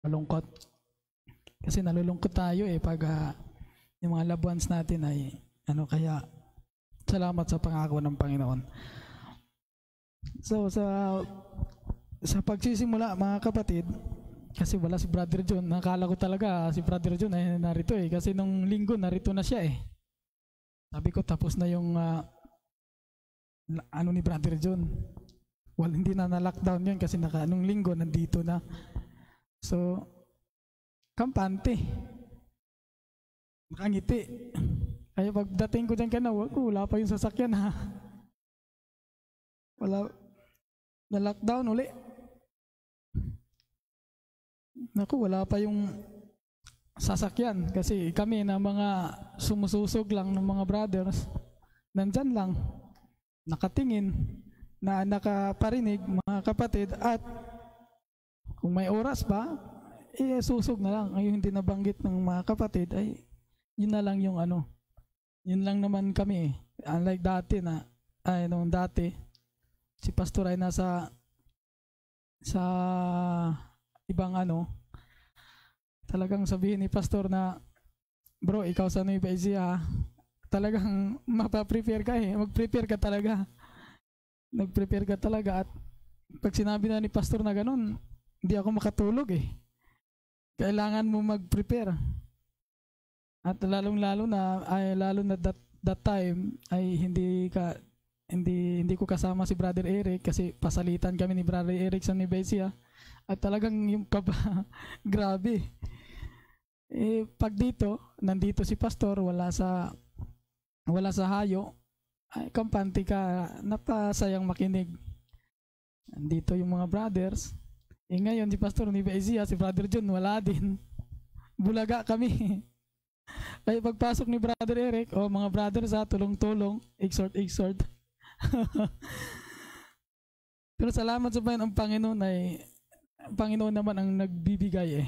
malungkot. Kasi nalulungkot tayo pag yung mga loved ones natin ay kaya salamat sa pangako ng Panginoon. So sa pagsisimula mga kapatid, kasi wala si Brother John, nakala ko talaga si Brother John ay narito kasi nung linggo narito na siya Sabi ko tapos na yung ni Brother John. Well, hindi na lockdown yun kasi nung linggo nandito na. So, kampante. Nakangiti. Kaya pagdating ko dyan wala pa yung sasakyan Wala. Na-lockdown uli. Wala pa yung sasakyan kasi kami na mga sumususog lang ng mga brothers nandyan lang nakatingin na nakaparinig mga kapatid at kung may oras pa susog na lang. Ngayon hindi nabanggit ng mga kapatid ay yun na lang yung yun lang naman kami unlike dati nung dati si pastor ay nasa sa ibang talagang sabihin ni pastor na bro ikaw sa Nueva Ecija talagang mapaprepare ka mag-prepare ka talaga nag-prepare ka talaga at pag sinabi na ni pastor na ganun hindi ako makatulog kailangan mo mag-prepare at lalo na that time ay hindi ko kasama si Brother Eric kasi pasalitan kami ni Brother Eric sa Nueva Ecija at talagang yung grabe pag nandito si pastor wala sa hayo ay kampante ka napasayang makinig nandito yung mga brothers ngayon si pastor Nueva Ecija si Brother John wala din bulaga kami kaya pagpasok ni Brother Eric mga brothers tulong-tulong exhort pero salamat sa Panginoon. Ang Panginoon naman ang nagbibigay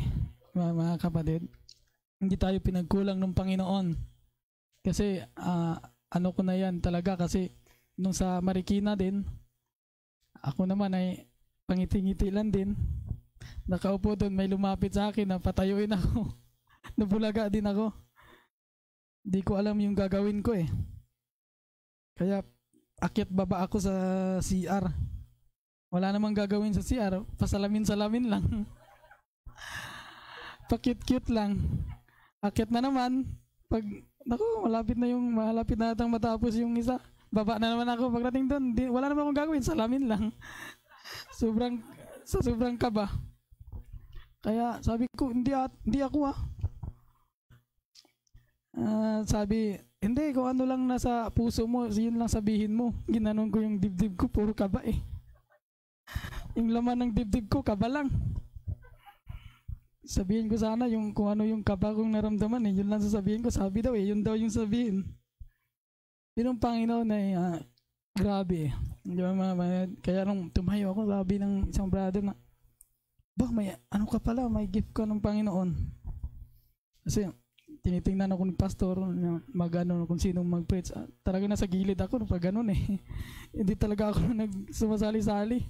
mga kapatid. Hindi tayo pinagkulang ng Panginoon. Kasi ko na yan talaga kasi nung sa Marikina din, ako naman ay pangiti-ngiti lang din. Nakaupo doon, may lumapit sa akin na patayuin ako. Nabulaga din ako. Di ko alam yung gagawin ko Kaya akyat baba ako sa CR. Wala namang gagawin sa CR, pasalamin-salamin lang. Pa-cute-cute lang. Akyat na naman. Pag malapit na natang matapos yung isa. Baba na naman ako pagdating doon. Wala naman akong gagawin, salamin lang. Sobrang kaba. Kaya sabi ko, hindi ako sabi, hindi, kung ano lang nasa puso mo, yun lang sabihin mo. Ginanon ko yung dibdib ko, puro kaba Yung laman ng dibdib ko, kaba lang. Sabihin ko sana kung ano yung kaba kong naramdaman yun lang sasabihin ko. Sabi daw yun daw yung sabihin. Yun ang Panginoon grabe kaya nung tumayo ako, sabi ng isang brother na, may ka pala, may gift ka ng Panginoon. Kasi tinitingnan ako ni pastor kung sinong mag-preach. Talaga nasa gilid ako pag ganun hindi talaga ako nagsumasali-sali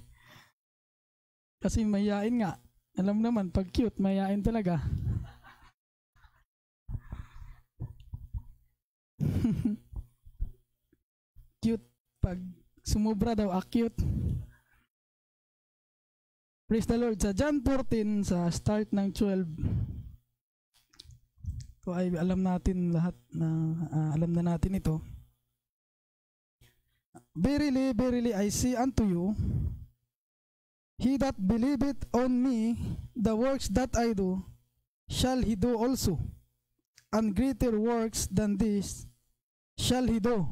kasi mayayain nga. Alam naman pag cute mayayain talaga. Cute pag sumubra daw cute. Praise the Lord. Sa John 14 sa start ng 12 ito ay alam natin lahat alam na natin ito. Verily, verily, I say unto you, he that believeth on me, the works that I do, shall he do also, and greater works than this shall he do,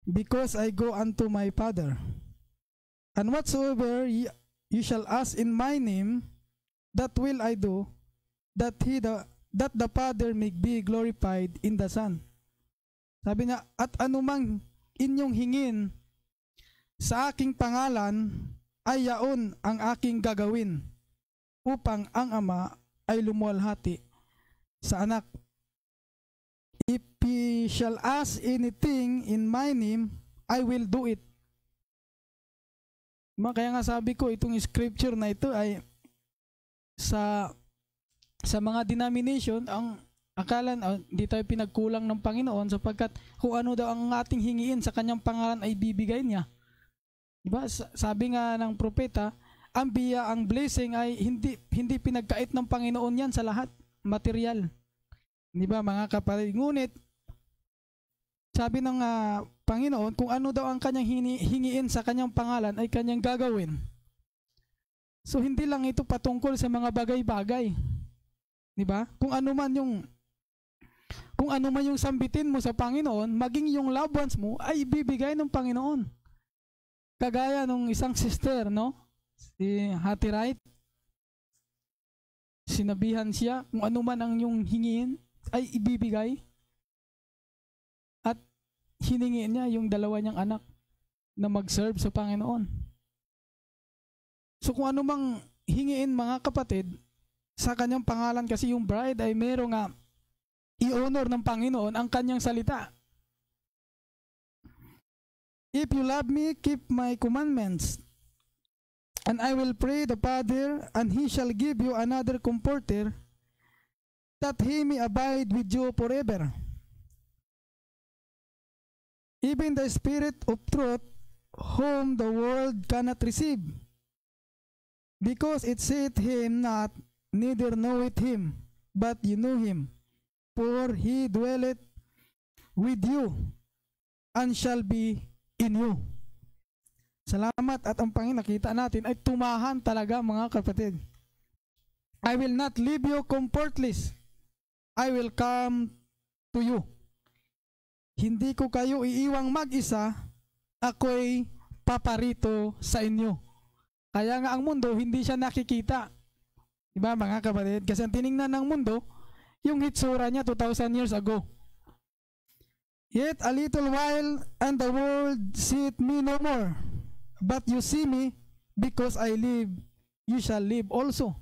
because I go unto my Father. And whatsoever you shall ask in my name, that will I do, that the Father may be glorified in the Son. Sabi niya, at anumang inyong hingin sa aking pangalan, ay yaon ang aking gagawin, upang ang Ama ay lumuwalhati sa Anak. If ye shall ask anything in my name, I will do it. Kaya nga sabi ko, itong scripture na ito ay sa sa mga denomination, ang akala hindi tayo pinagkulang ng Panginoon sapagkat kung ano daw ang ating hingiin sa kanyang pangalan ay bibigay niya. Diba? Sabi nga ng propeta, ang biya, ang blessing ay hindi pinagkait ng Panginoon yan sa lahat, material. Diba mga kapatid? Ngunit, sabi ng Panginoon, kung ano daw ang kanyang hingiin sa kanyang pangalan ay kanyang gagawin. So hindi lang ito patungkol sa mga bagay-bagay. Diba? Kung ano man yung sambitin mo sa Panginoon, maging yung loved ones mo ay ibibigay ng Panginoon. Kagaya nung isang sister, no? Si Hattie Wright, sinabihan siya kung ano man ang yung hingin ay ibibigay. At hiningi niya yung dalawa niyang anak na mag-serve sa Panginoon. So kung ano mang hingiin mga kapatid, sa kanyang pangalan kasi yung bride ay merong i-honor ng Panginoon ang kanyang salita. If you love me, keep my commandments. And I will pray the Father, and he shall give you another comforter, that he may abide with you forever. Even the Spirit of truth, whom the world cannot receive, because it saith him not, neither knoweth him, but you know him, for he dwelleth with you, and shall be in you. Salamat. At ang Panginoon, nakita natin ay tumahan talaga mga kapatid. I will not leave you comfortless. I will come to you. Hindi ko kayo iiwang mag-isa, ako'y paparito sa inyo. Kaya nga ang mundo hindi siya nakikita. Diba mga kapatid? Kasi ang tiningnan ng mundo, yung hitsura niya 2,000 years ago. Yet a little while, and the world seeth me no more. But you see me, because I live, you shall live also.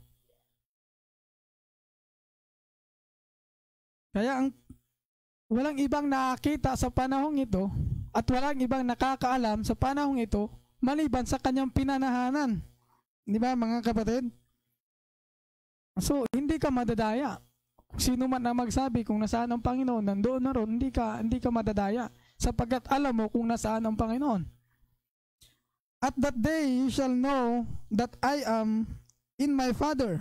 Kaya walang ibang nakakita sa panahong ito, at walang ibang nakakaalam sa panahong ito, maliban sa kanyang pinanahanan. Di ba mga kapatid? So, hindi ka madadaya. Sino man na magsabi kung nasaan ang Panginoon, nandoon na ron, hindi ka madadaya. Sapagkat alam mo kung nasaan ang Panginoon. At that day you shall know that I am in my Father,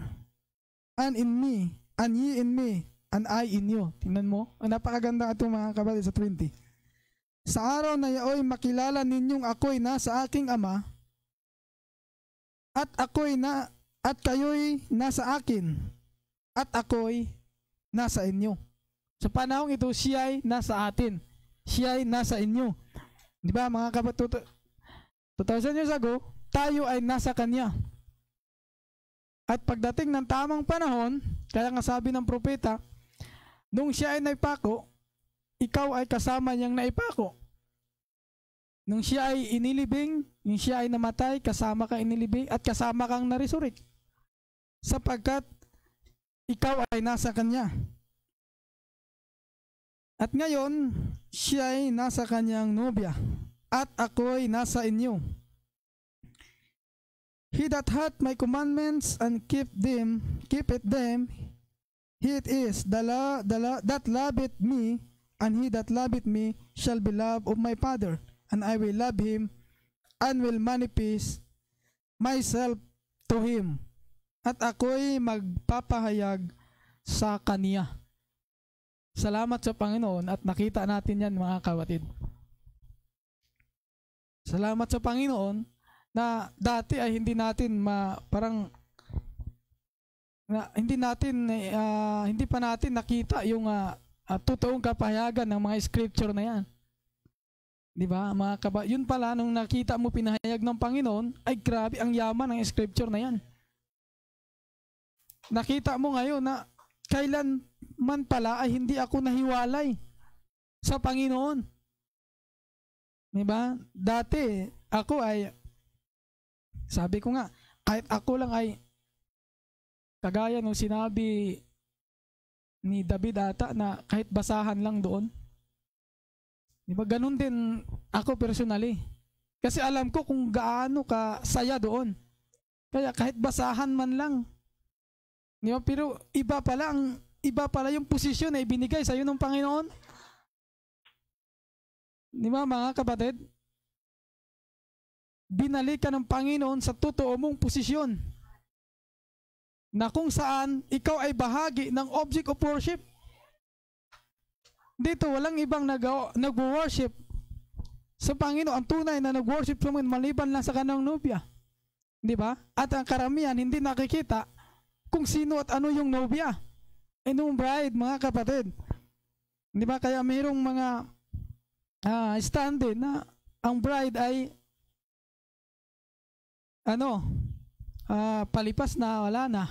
and in me, and ye in me, and I in you. Tingnan mo, napakaganda ito mga kapatid sa 20. Sa araw na yaoy makilala ninyong ako'y nasa aking Ama, at kayo'y nasa akin, at ako'y nasa inyo. Sa panahong ito, siya'y nasa atin, siya'y nasa inyo. Di ba mga kapatid? 2,000 years ago, tayo ay nasa Kanya. At pagdating ng tamang panahon, kaya nga sabi ng propeta, nung siya ay naipako, ikaw ay kasama niyang naipako. Nung siya ay inilibing, nung siya ay namatay, kasama kang inilibing at kasama kang narisurek. Sapagkat ikaw ay nasa Kanya. At ngayon, siya ay nasa kanyang nobya, at ako'y nasa inyo. He that hath my commandments and keepeth them, he it is that loveth me, and he that loveth me shall be loved of my Father, and I will love him, and will manifest myself to him. At ako'y magpapahayag sa Kaniya. Salamat sa Panginoon at nakita natin yan mga kapatid. Salamat sa Panginoon na dati ay hindi pa natin nakita yung totoong kapahayagan ng mga scripture na yan. Di ba? Yun pala nung nakita mo pinahayag ng Panginoon, ay grabe ang yaman ng scripture na yan. Nakita mo ngayon na kailan man pala ay hindi ako nahiwalay sa Panginoon. Diba? Dati, ako ay, sabi ko nga, kahit ako lang ay, kagaya nung sinabi ni David ata na kahit basahan lang doon. Diba? Ganun din ako personally. Kasi alam ko kung gaano ka saya doon. Kaya kahit basahan man lang, Di ba? Pero iba pala yung posisyon na ibinigay sa iyo ng Panginoon. Di ba mga kapatid? Binalik ka ng Panginoon sa totoo mong posisyon na kung saan ikaw ay bahagi ng object of worship. Dito walang ibang nag-worship sa Panginoon. Ang tunay na nag-worship sa Panginoon maliban lang sa kanang nobya. Di ba? At ang karamihan hindi nakikita kung sino at ano yung nobya. Yung bride, mga kapatid. Di ba? Kaya mayroong mga stand na ang bride ay palipas na, wala na.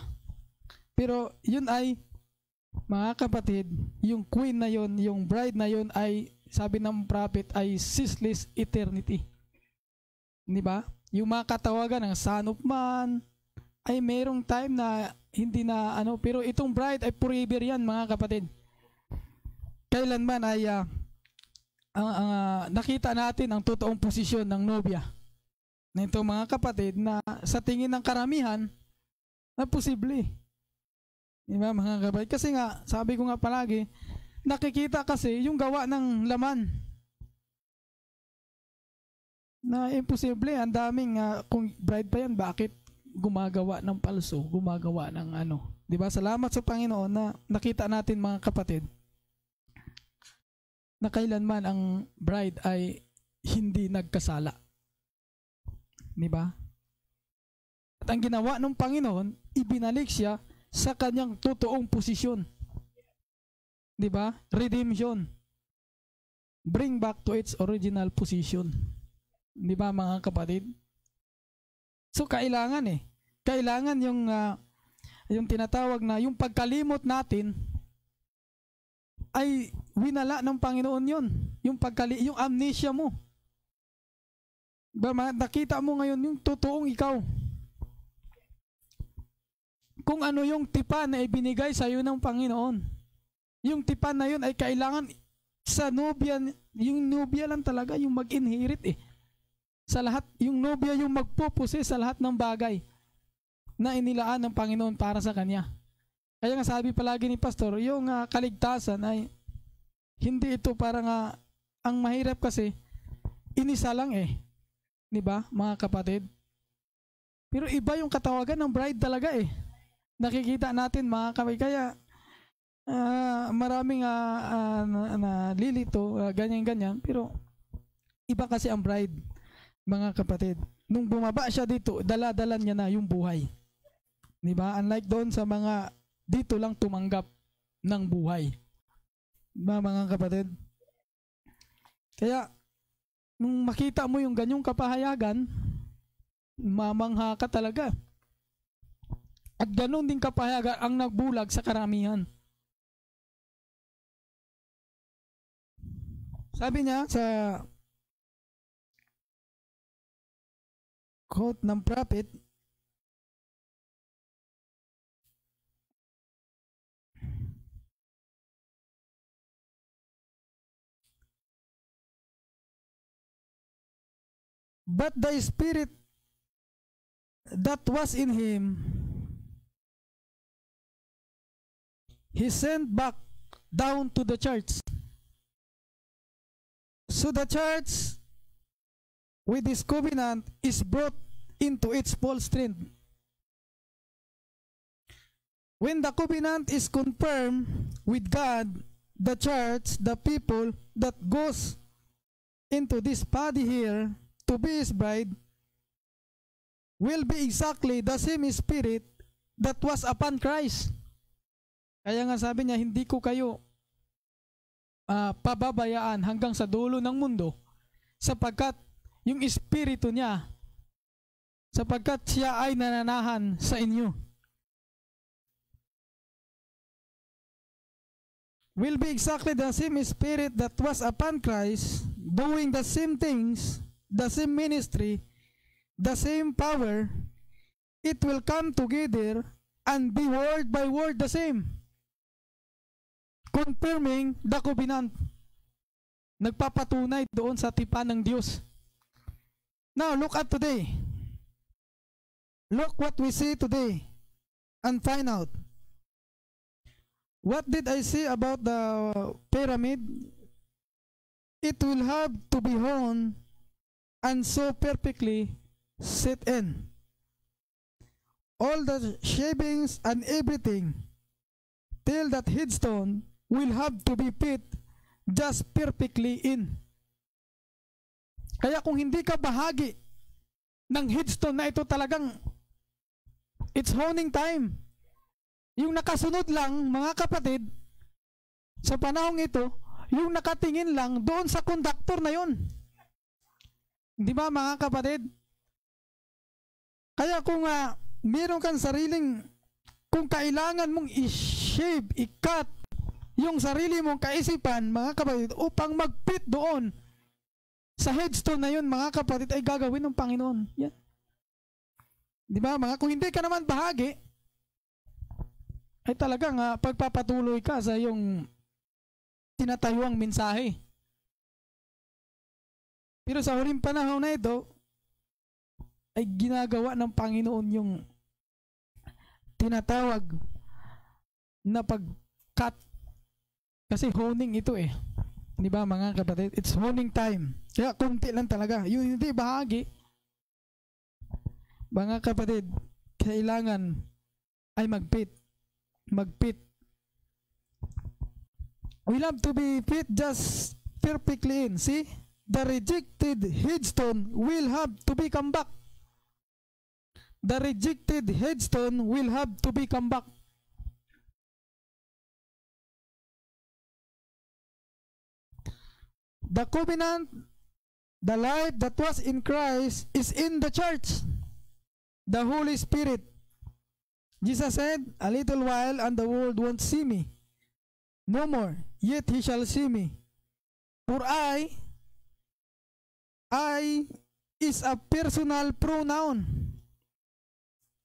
Pero yun ay, mga kapatid, yung queen na yun, yung bride na yun ay, sabi ng prophet, ay ceaseless eternity. Di ba? Yung mga katawagan ng Son of Man, ay mayroong time na hindi na pero itong bride ay forever yan, mga kapatid. Kailanman ay nakita natin ang totoong posisyon ng nobya. Nito mga kapatid na sa tingin ng karamihan na posible. Diba mga kapatid? Kasi nga, sabi ko nga palagi, nakikita kasi yung gawa ng laman. Na imposible, ang daming, kung bride pa yan, bakit gumagawa ng palso, gumagawa ng Diba? Salamat sa Panginoon na nakita natin mga kapatid na kailanman ang bride ay hindi nagkasala. Diba? At ang ginawa ng Panginoon, ibinalik siya sa kanyang totoong posisyon. Diba? Redemption. Bring back to its original position. Diba mga kapatid? So kailangan kailangan yung tinatawag na yung pagkalimot natin ay winala ng Panginoon yun. Yung amnesia mo. Diba, nakita mo ngayon yung totoong ikaw. Kung ano yung tipan na ibinigay sa iyo ng Panginoon. Yung tipan na yun ay kailangan sa nobya, yung nobya lang talaga yung mag-inherit sa lahat, yung nobya yung magpupuse sa lahat ng bagay na inilaan ng Panginoon para sa kanya. Kaya nga sabi palagi ni Pastor, yung kaligtasan ay hindi ito parang ang mahirap kasi inisa lang diba mga kapatid? Pero iba yung katawagan ng bride talaga nakikita natin mga kapatid. Kaya maraming nalilito, ganyan-ganyan, pero iba kasi ang bride, mga kapatid. Nung bumaba siya dito, dala-dala niya na yung buhay. Diba? Unlike doon sa mga dito lang tumanggap ng buhay. Diba, mga kapatid? Kaya, nung makita mo yung ganyong kapahayagan, mamangha ka talaga. At ganun din kapahayagan ang nagbulag sa karamihan. Sabi niya sa quote ng prophet, but the spirit that was in him, he sent back down to the church. So the church with this covenant is brought into its full strength. When the covenant is confirmed with God, the church, the people that goes into this body here to be his bride, will be exactly the same spirit that was upon Christ. Kaya nga sabi niya, hindi ko kayo pababayaan hanggang sa dulo ng mundo, sapagkat yung espiritu niya, sapagkat siya ay nananahan sa inyo. Will be exactly the same spirit that was upon Christ, doing the same things, the same ministry, the same power. It will come together and be word by word the same, confirming the covenant. Nagpapatunay doon sa tipan ng Diyos. Now, look at today. Look what we see today and find out. What did I say about the pyramid? It will have to be honed and so perfectly set in. All the shavings and everything till that headstone will have to be fit just perfectly in. Kaya kung hindi ka bahagi ng headstone na ito, talagang it's honing time. Yung nakasunod lang, mga kapatid, sa panahong ito, yung nakatingin lang doon sa conductor na yon. Di ba mga kapatid? Kaya kung meron kang sariling, kung kailangan mong i-shave, i-cut yung sarili mong kaisipan, mga kapatid, upang mag-fit doon sa headstone na yun, mga kapatid, ay gagawin ng Panginoon. Yan. Di ba mga, kung hindi ka naman bahagi, ay talagang pagpapatuloy ka sa iyong tinatayuang mensahe. Pero sa huling panahon na ito, ay ginagawa ng Panginoon yung tinatawag na pag-cut. Kasi honing ito eh. Di ba mga kapatid? It's honing time. Kaya kunti lang talaga. Yung hindi bahagi, mga kapatid, kailangan ay mag-fit. Mag-fit. We love to be fit just perfectly in. See? The rejected headstone will have to become back. The rejected headstone will have to become back. The covenant, the life that was in Christ is in the church. The Holy Spirit. Jesus said, a little while and the world won't see me no more, yet he shall see me. For I is a personal pronoun.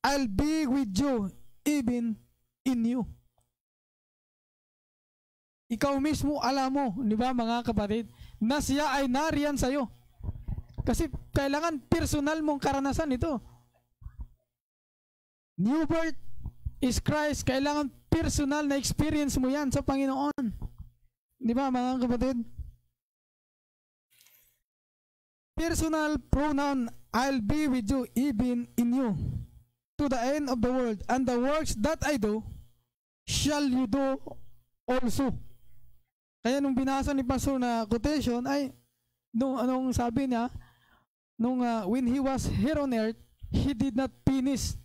I'll be with you, even in you. Ikaw mismo alam mo, di ba mga kapatid, na siya ay nariyan sa'yo. Kasi kailangan personal mong karanasan ito. New birth is Christ. Kailangan personal na experience mo yan sa Panginoon. Di ba mga kapatid? Personal pronoun, I'll be with you, even in you, to the end of the world. And the works that I do, shall you do also. Kaya nung binasa ni Pastor na quotation ay anong sabi niya, when he was here on earth, he did not finish.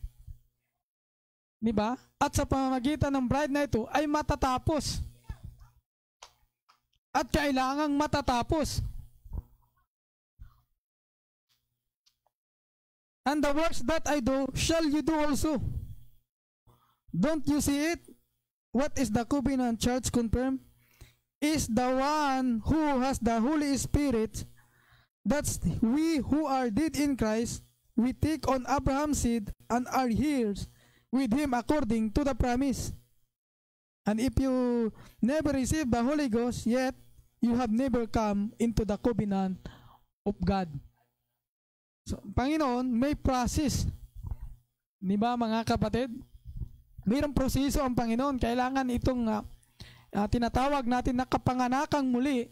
Diba? At sa pamamagitan ng bride na ito ay matatapos. At kailangang matatapos. And the works that I do, shall you do also. Don't you see it? What is the covenant church confirmed? Is the one who has the Holy Spirit. That's we who are dead in Christ. We take on Abraham's seed and are heirs with him according to the promise. And if you never receive the Holy Ghost, yet you have never come into the covenant of God. So, Panginoon, may process. Di ba mga kapatid? Mayroong proseso ang Panginoon. Kailangan itong tinatawag natin na kapanganakang muli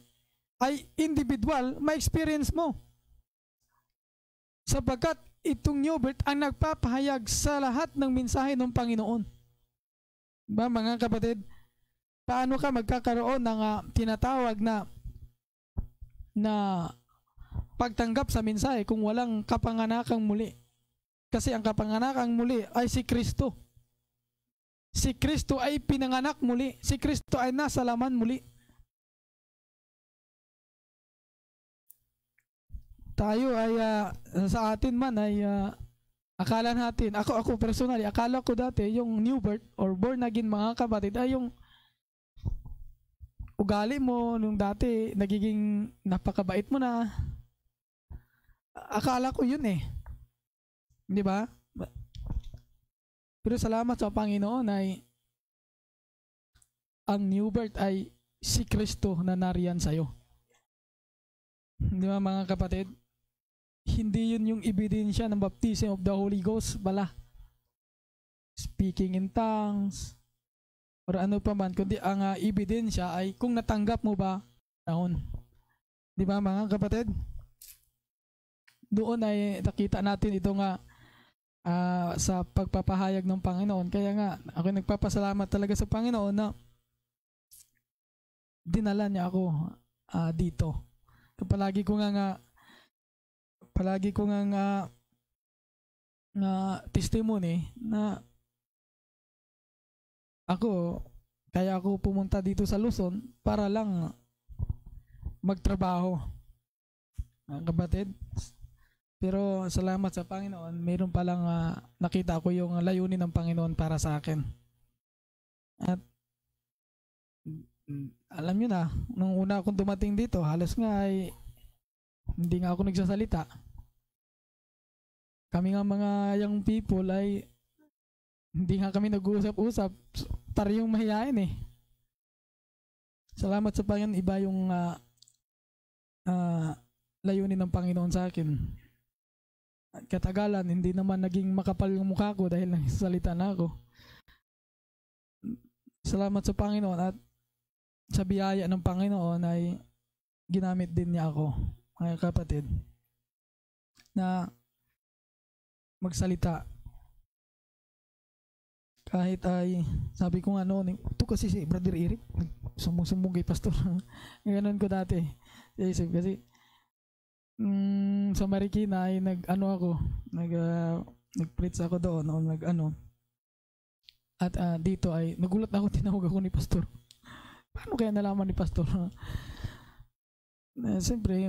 ay individual, ma-experience mo. Sapagkat itong new birth ang nagpapahayag sa lahat ng mensahe ng Panginoon. Ba mga kapatid, paano ka magkakaroon ng tinatawag na pagtanggap sa mensahe kung walang kapanganakang muli? Kasi ang kapanganakang muli ay si Kristo. Si Kristo ay pinanganak muli. Si Kristo ay nasa laman muli. Tayo ay sa atin man ay akala natin, ako personally, akala ko dati yung new birth or born again mga kapatid ay yung ugali mo nung dati nagiging napakabait mo na. Akala ko yun eh. Di ba? Pero salamat sa Panginoon ay ang new birth ay si Kristo na nariyan sa'yo. Di ba mga kapatid? Hindi yun yung ebidensya ng baptism of the Holy Ghost, bala. Speaking in tongues, or ano pa man, kundi ang ebidensya ay kung natanggap mo ba noon. Di ba mga kapatid? Doon ay nakita natin ito nga sa pagpapahayag ng Panginoon. Kaya nga, ako nagpapasalamat talaga sa Panginoon na dinala niya ako dito. Palagi ko nga testimony na kaya ako pumunta dito sa Luzon para lang magtrabaho. Mga kapatid, pero salamat sa Panginoon, mayroon palang nakita ko yung layunin ng Panginoon para sa akin. At alam nyo na, nung una akong dumating dito, halos nga ay hindi nga ako nagsasalita. Kami nga mga young people ay hindi nga kami nag-uusap-usap, parang mahihain eh. Salamat sa Panginoon, iba yung layunin ng Panginoon sa akin. At katagalan, hindi naman naging makapal yung mukha ko dahil nagsasalita na ako. Salamat sa Panginoon at sa biyaya ng Panginoon ay ginamit din niya ako, mga kapatid, na magsalita. Kahit ay, sabi ko nga noon, ito kasi si Brother Eric, sumbong-sumbong kay Pastor. Ganon ko dati. Kasi sa Marikina ay nag-preach ako doon o at dito ay nagulat ako, tinawag ako ni Pastor. Paano kaya nalaman ni Pastor? Siyempre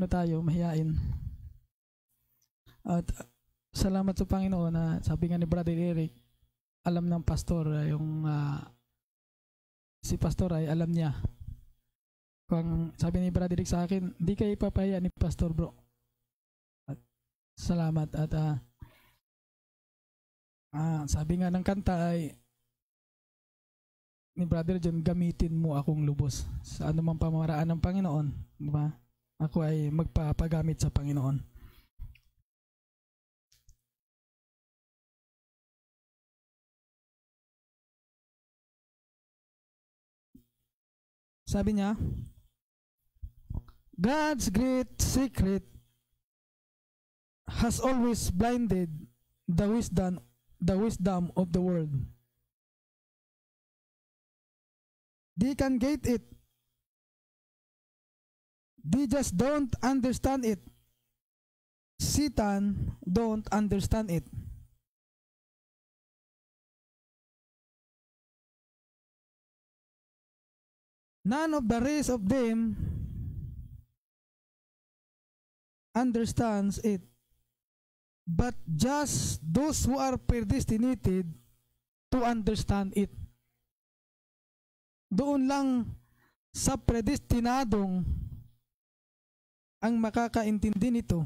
tayo, mahiyain. At salamat sa Panginoon na sabi nga ni Brother Eric, alam ng pastor si Pastor ay alam niya. Kung sabi ni Brother Eric sa akin, di kayo ipapaya ni Pastor bro. At salamat at sabi nga ng kanta ay ni Brother John, gamitin mo akong lubos sa anumang pamamaraan ng Panginoon, di ba? Ako ay magpapagamit sa Panginoon. Sabi niya, God's great secret has always blinded the wisdom of the world. They can get it. They just don't understand it. Satan don't understand it. None of the rest of them understands it, but just those who are predestinated to understand it. Doon lang sa predestinadong ang makakaintindi nito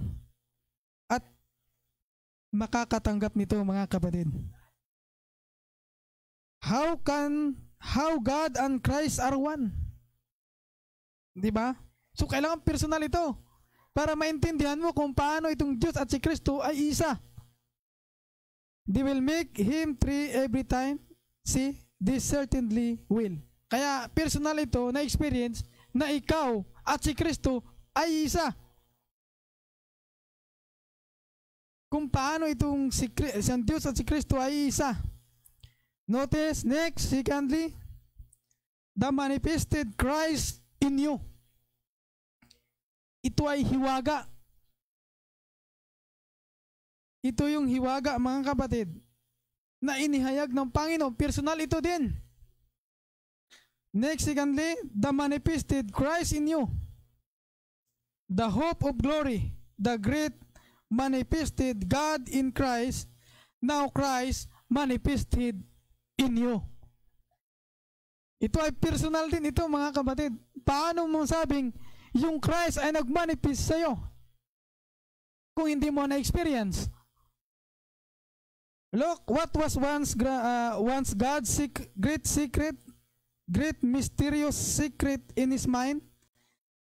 at makakatanggap nito, mga kapatid. How God and Christ are one? Di ba? So kailangan personal ito para maintindihan mo kung paano itong Diyos at si Kristo ay isa. They will make Him three every time. See, they certainly will. Kaya personal ito na experience na ikaw at si Kristo ay isa. Kung paano itong si Diyos at si Kristo ay isa. Notice, next, secondly, the manifested Christ in you. Ito ay hiwaga. Ito yung hiwaga, mga kapatid, na inihayag ng Panginoon. Personal ito din. Next, secondly, the manifested Christ in you. The hope of glory. The great manifested God in Christ. Now Christ manifested in you. Ito ay personal din ito, mga kapatid. Paano mo sabing yung Christ ay nag-manifest sa'yo kung hindi mo na-experience? Look, what was once God's great secret, great mysterious secret in His mind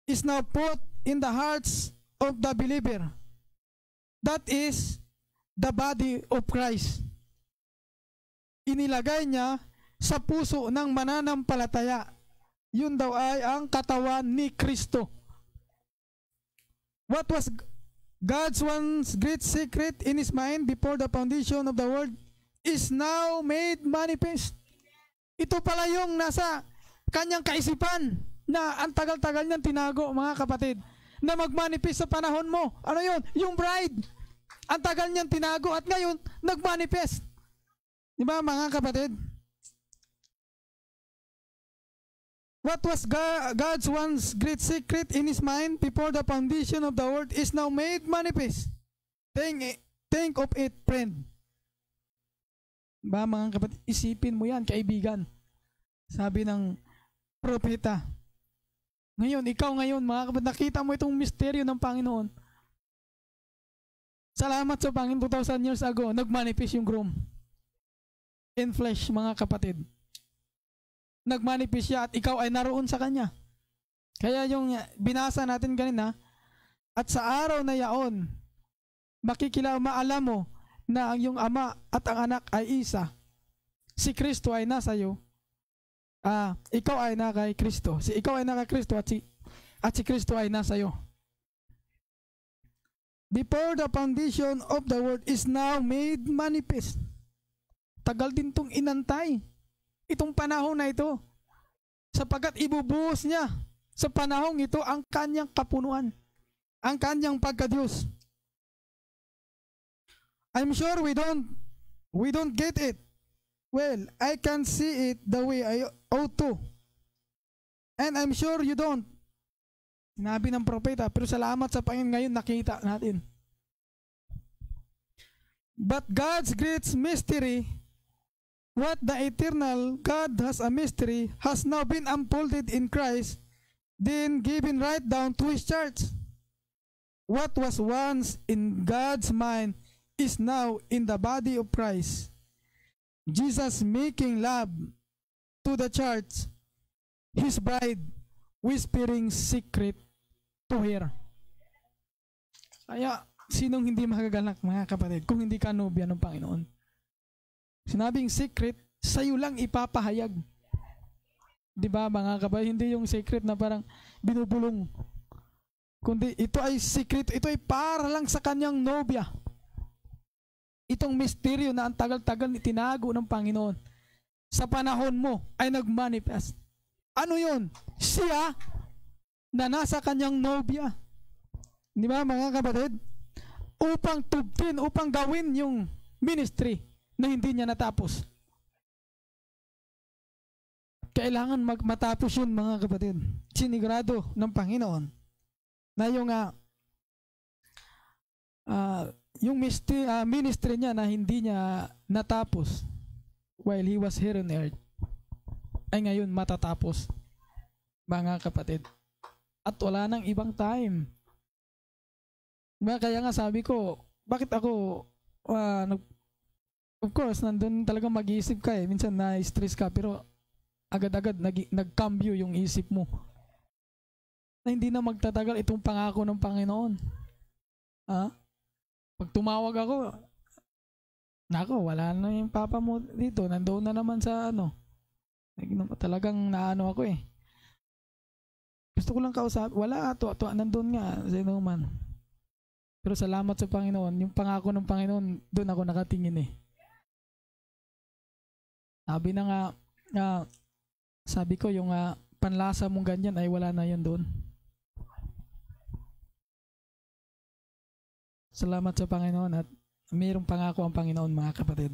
is now put in the hearts of the believer. That is the body of Christ. Inilagay niya sa puso ng mananampalataya. Yun daw ay ang katawan ni Kristo. What was God's once great secret in His mind before the foundation of the world is now made manifest. Ito pala yung nasa kanyang kaisipan na ang tagal-tagal niyang tinago, mga kapatid, na magmanifest sa panahon mo. Ano yun? Yung bride. Ang tagal niyang tinago at ngayon nagmanifest. Di ba, mga kapatid? What was God's once great secret in His mind before the foundation of the world is now made manifest. Think of it, friend. Ba, mga kapatid, isipin mo yan, kaibigan. Sabi ng propeta. Ngayon, ikaw ngayon, mga kapatid, nakita mo itong misteryo ng Panginoon. Salamat sa Panginoon, 2,000 years ago, nagmanifest yung groom. In flesh, mga kapatid. Nagmanifest siya at ikaw ay naroon sa Kanya. Kaya yung binasa natin kanina, at sa araw na yaon, maalam mo na ang iyong ama at ang anak ay isa. Si Kristo ay nasa iyo. Ikaw ay na kay Kristo. Ikaw ay na kay Kristo at si Kristo ay nasa iyo. Before the foundation of the world is now made manifest. Tagal din itong inantay. Itong panahon na ito. Sapagkat ibubuhos niya sa panahong ito ang kanyang kapunuan. Ang kanyang pagka-Diyos. I'm sure we don't get it. Well, I can see it the way I ought to. And I'm sure you don't. Sinabi ng propeta, pero salamat sa Panginoon ngayon nakita natin. But God's great mystery, what the eternal God has a mystery, has now been unfolded in Christ, then given right down to His church. What was once in God's mind is now in the body of Christ. Jesus making love to the church, His bride, whispering secret to her. Kaya, sinong hindi magagalak, mga kapatid, kung hindi ka nobya ng Panginoon? Sinabing secret, sa'yo lang ipapahayag. Di ba, mga kapatid? Hindi yung secret na parang binubulong. Kundi ito ay secret, ito ay para lang sa kanyang nobya. Itong misteryo na ang tagal-tagal itinago ng Panginoon sa panahon mo ay nagmanifest. Ano yun? Siya na nasa kanyang nobya. Di ba, mga kapatid? Upang tubtin, upang gawin yung ministry na hindi niya natapos. Kailangan matapos yun, mga kapatid. Sinigurado ng Panginoon na yung ministry niya na hindi niya natapos while He was here on earth ay ngayon matatapos, mga kapatid. At wala nang ibang time. Kaya nga sabi ko, bakit ako of course, nandun talaga mag-iisip ka eh. Minsan na-stress ka, pero agad-agad nagkambyo yung isip mo. Na hindi na magtatagal itong pangako ng Panginoon. Pag tumawag ako, wala na yung papa mo dito. Nandoon na naman sa talagang naano ako eh. Gusto ko lang kausap. Wala, nandun nga. Sino man. Pero salamat sa Panginoon. Yung pangako ng Panginoon, doon ako nakatingin eh. Sabi na nga, sabi ko yung panlasa mong ganyan ay wala na yun doon. Salamat sa Panginoon at mayroong pangako ang Panginoon, mga kapatid.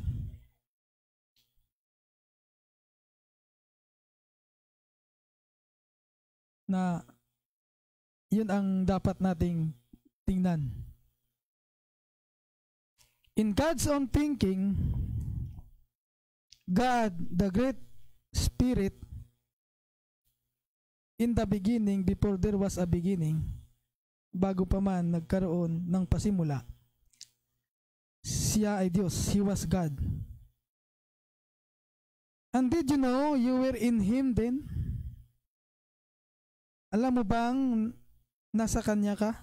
Na yun ang dapat nating tingnan. In God's own thinking, God, the great Spirit, in the beginning, before there was a beginning, bago pa man nagkaroon ng pasimula, siya ay Diyos. He was God. And did you know you were in Him then? Alam mo bang nasa Kanya ka?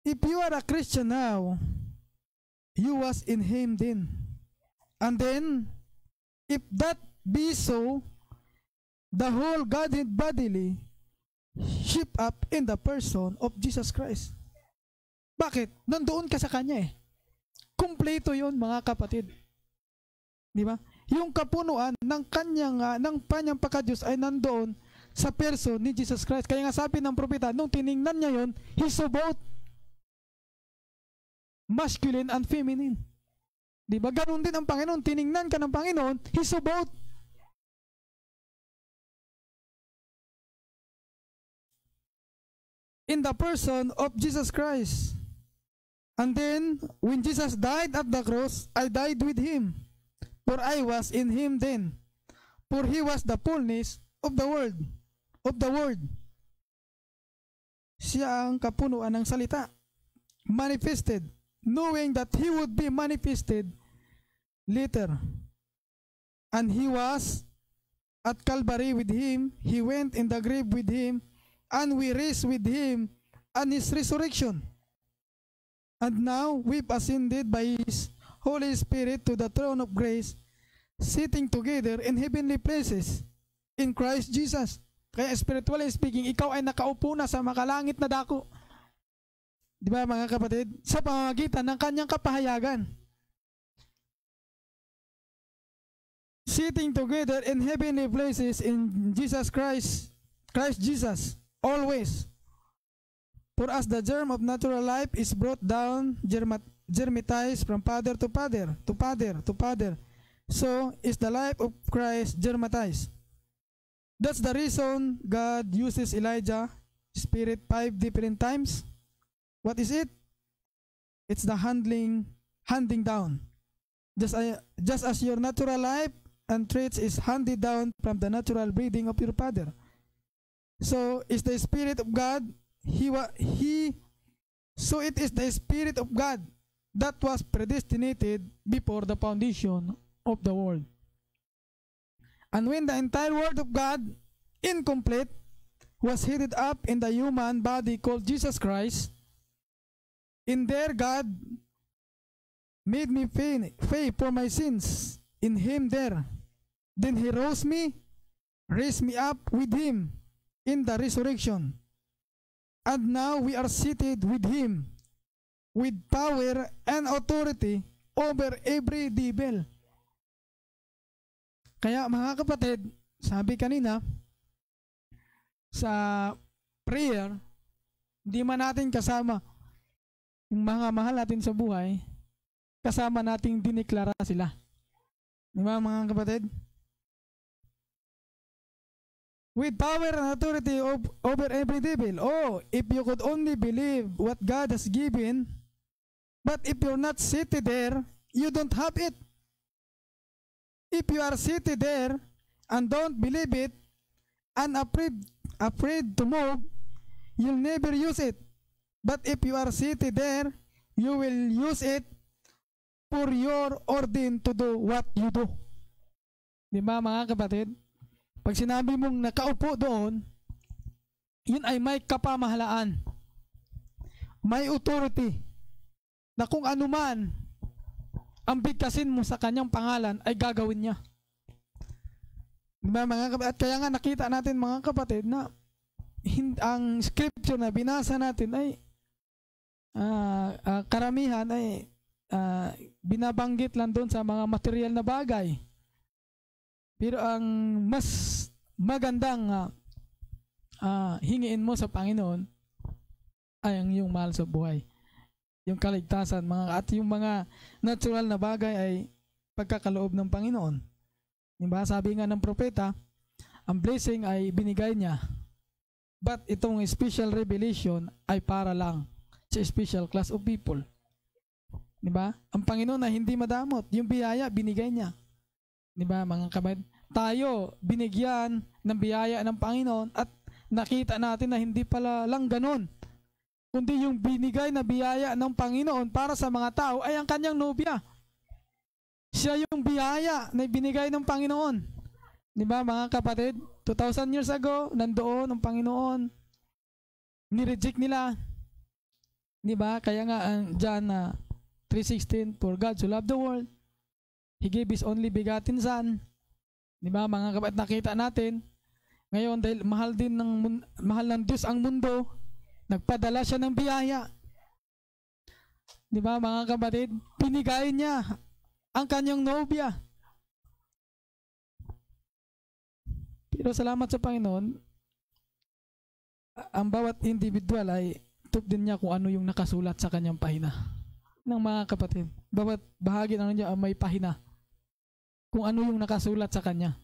If you are a Christian now, you was in Him then. And then, if that be so, the whole Godhead bodily shape up in the person of Jesus Christ. Bakit? Nandoon ka sa Kanya eh. Kumpleto yun, mga kapatid. Di ba? Yung kapunuan ng kanyang pagka-Diyos ay nandoon sa person ni Jesus Christ. Kaya nga sabi ng propeta, nung tiningnan niya yun, he saw both masculine and feminine. Di ba? Ganun din ang Panginoon. Tiningnan ka ng Panginoon, he saw both. In the person of Jesus Christ. And then, when Jesus died at the cross, I died with Him. For I was in Him then. For He was the fullness of the world. Of the Word. Siya ang kapunuan ng salita. Manifested. Knowing that He would be manifested later. And He was at Calvary with Him. He went in the grave with Him. And we raised with Him and His resurrection. And now we've ascended by His Holy Spirit to the throne of grace, sitting together in heavenly places in Christ Jesus. Kaya spiritually speaking, ikaw ay nakaupo na sa makalangit na dako. Di ba mga kapatid? Sa pamamagitan ng kanyang kapahayagan. Sitting together in heavenly places in Jesus Christ, Christ Jesus, always. For as the germ of natural life is brought down, germatized from father to father, to father to father, so is the life of Christ germatized. That's the reason God uses Elijah Spirit 5 different times. What is it? It's the handing down. Just as your natural life and traits is handed down from the natural breeding of your father. So is the Spirit of God. So it is the Spirit of God that was predestinated before the foundation of the world. And when the entire Word of God, incomplete, was hidden up in the human body called Jesus Christ, in there God made me pay for my sins in Him there. Then He raised me up with Him in the resurrection. And now we are seated with Him with power and authority over every devil. Kaya mga kapatid, sabi kanina, sa prayer, hindi man natin kasama yung mga mahal natin sa buhay, kasama nating diniklara sila. Di ba mga kapatid? With power and authority over every devil. Oh, if you could only believe what God has given, but if you're not seated there, you don't have it. If you are seated there and don't believe it and afraid to move, you'll never use it. But if you are seated there, you will use it for your ordained to do what you do. Di ba mga kapatid? Pag sinabi mong nakaupo doon, yun ay may kapamahalaan, may authority, na kung ano man ang bigkasin mo sa kanyang pangalan ay gagawin niya. Diba, mga kapatid? At kaya nga nakita natin mga kapatid na ang scripture na binasa natin ay karamihan ay binabanggit lang doon sa mga material na bagay. Pero ang mas magandang hingiin mo sa Panginoon ay ang iyong mahal sa buhay. Yung kaligtasan, at yung mga natural na bagay ay pagkakaloob ng Panginoon. Diba? Sabi nga ng propeta, ang blessing ay binigay niya. But itong special revelation ay para lang sa special class of people. Diba? Ang Panginoon ay hindi madamot. Yung biyaya, binigay niya. Diba mga kapatid? Tayo, binigyan ng biyaya ng Panginoon at nakita natin na hindi pala lang ganon. Kundi yung binigay na biyaya ng Panginoon para sa mga tao ay ang kanyang nobya. Siya yung biyaya na binigay ng Panginoon. Diba mga kapatid? 2,000 years ago, nandoon ang Panginoon. Nireject nila. Diba? Kaya nga John 3:16, for God so loved the world He gave His only begotten Son. Di ba mga kapatid, nakita natin. Ngayon dahil mahal ng Diyos ang mundo, nagpadala siya ng biyaya. Di ba mga kapatid, pinigay niya ang kanyang nobya. Pero salamat sa Panginoon, ang bawat individual ay tup din niya kung ano yung nakasulat sa kanyang pahina. Ng mga kapatid, bawat bahagi ng niya may pahina kung ano yung nakasulat sa kanya.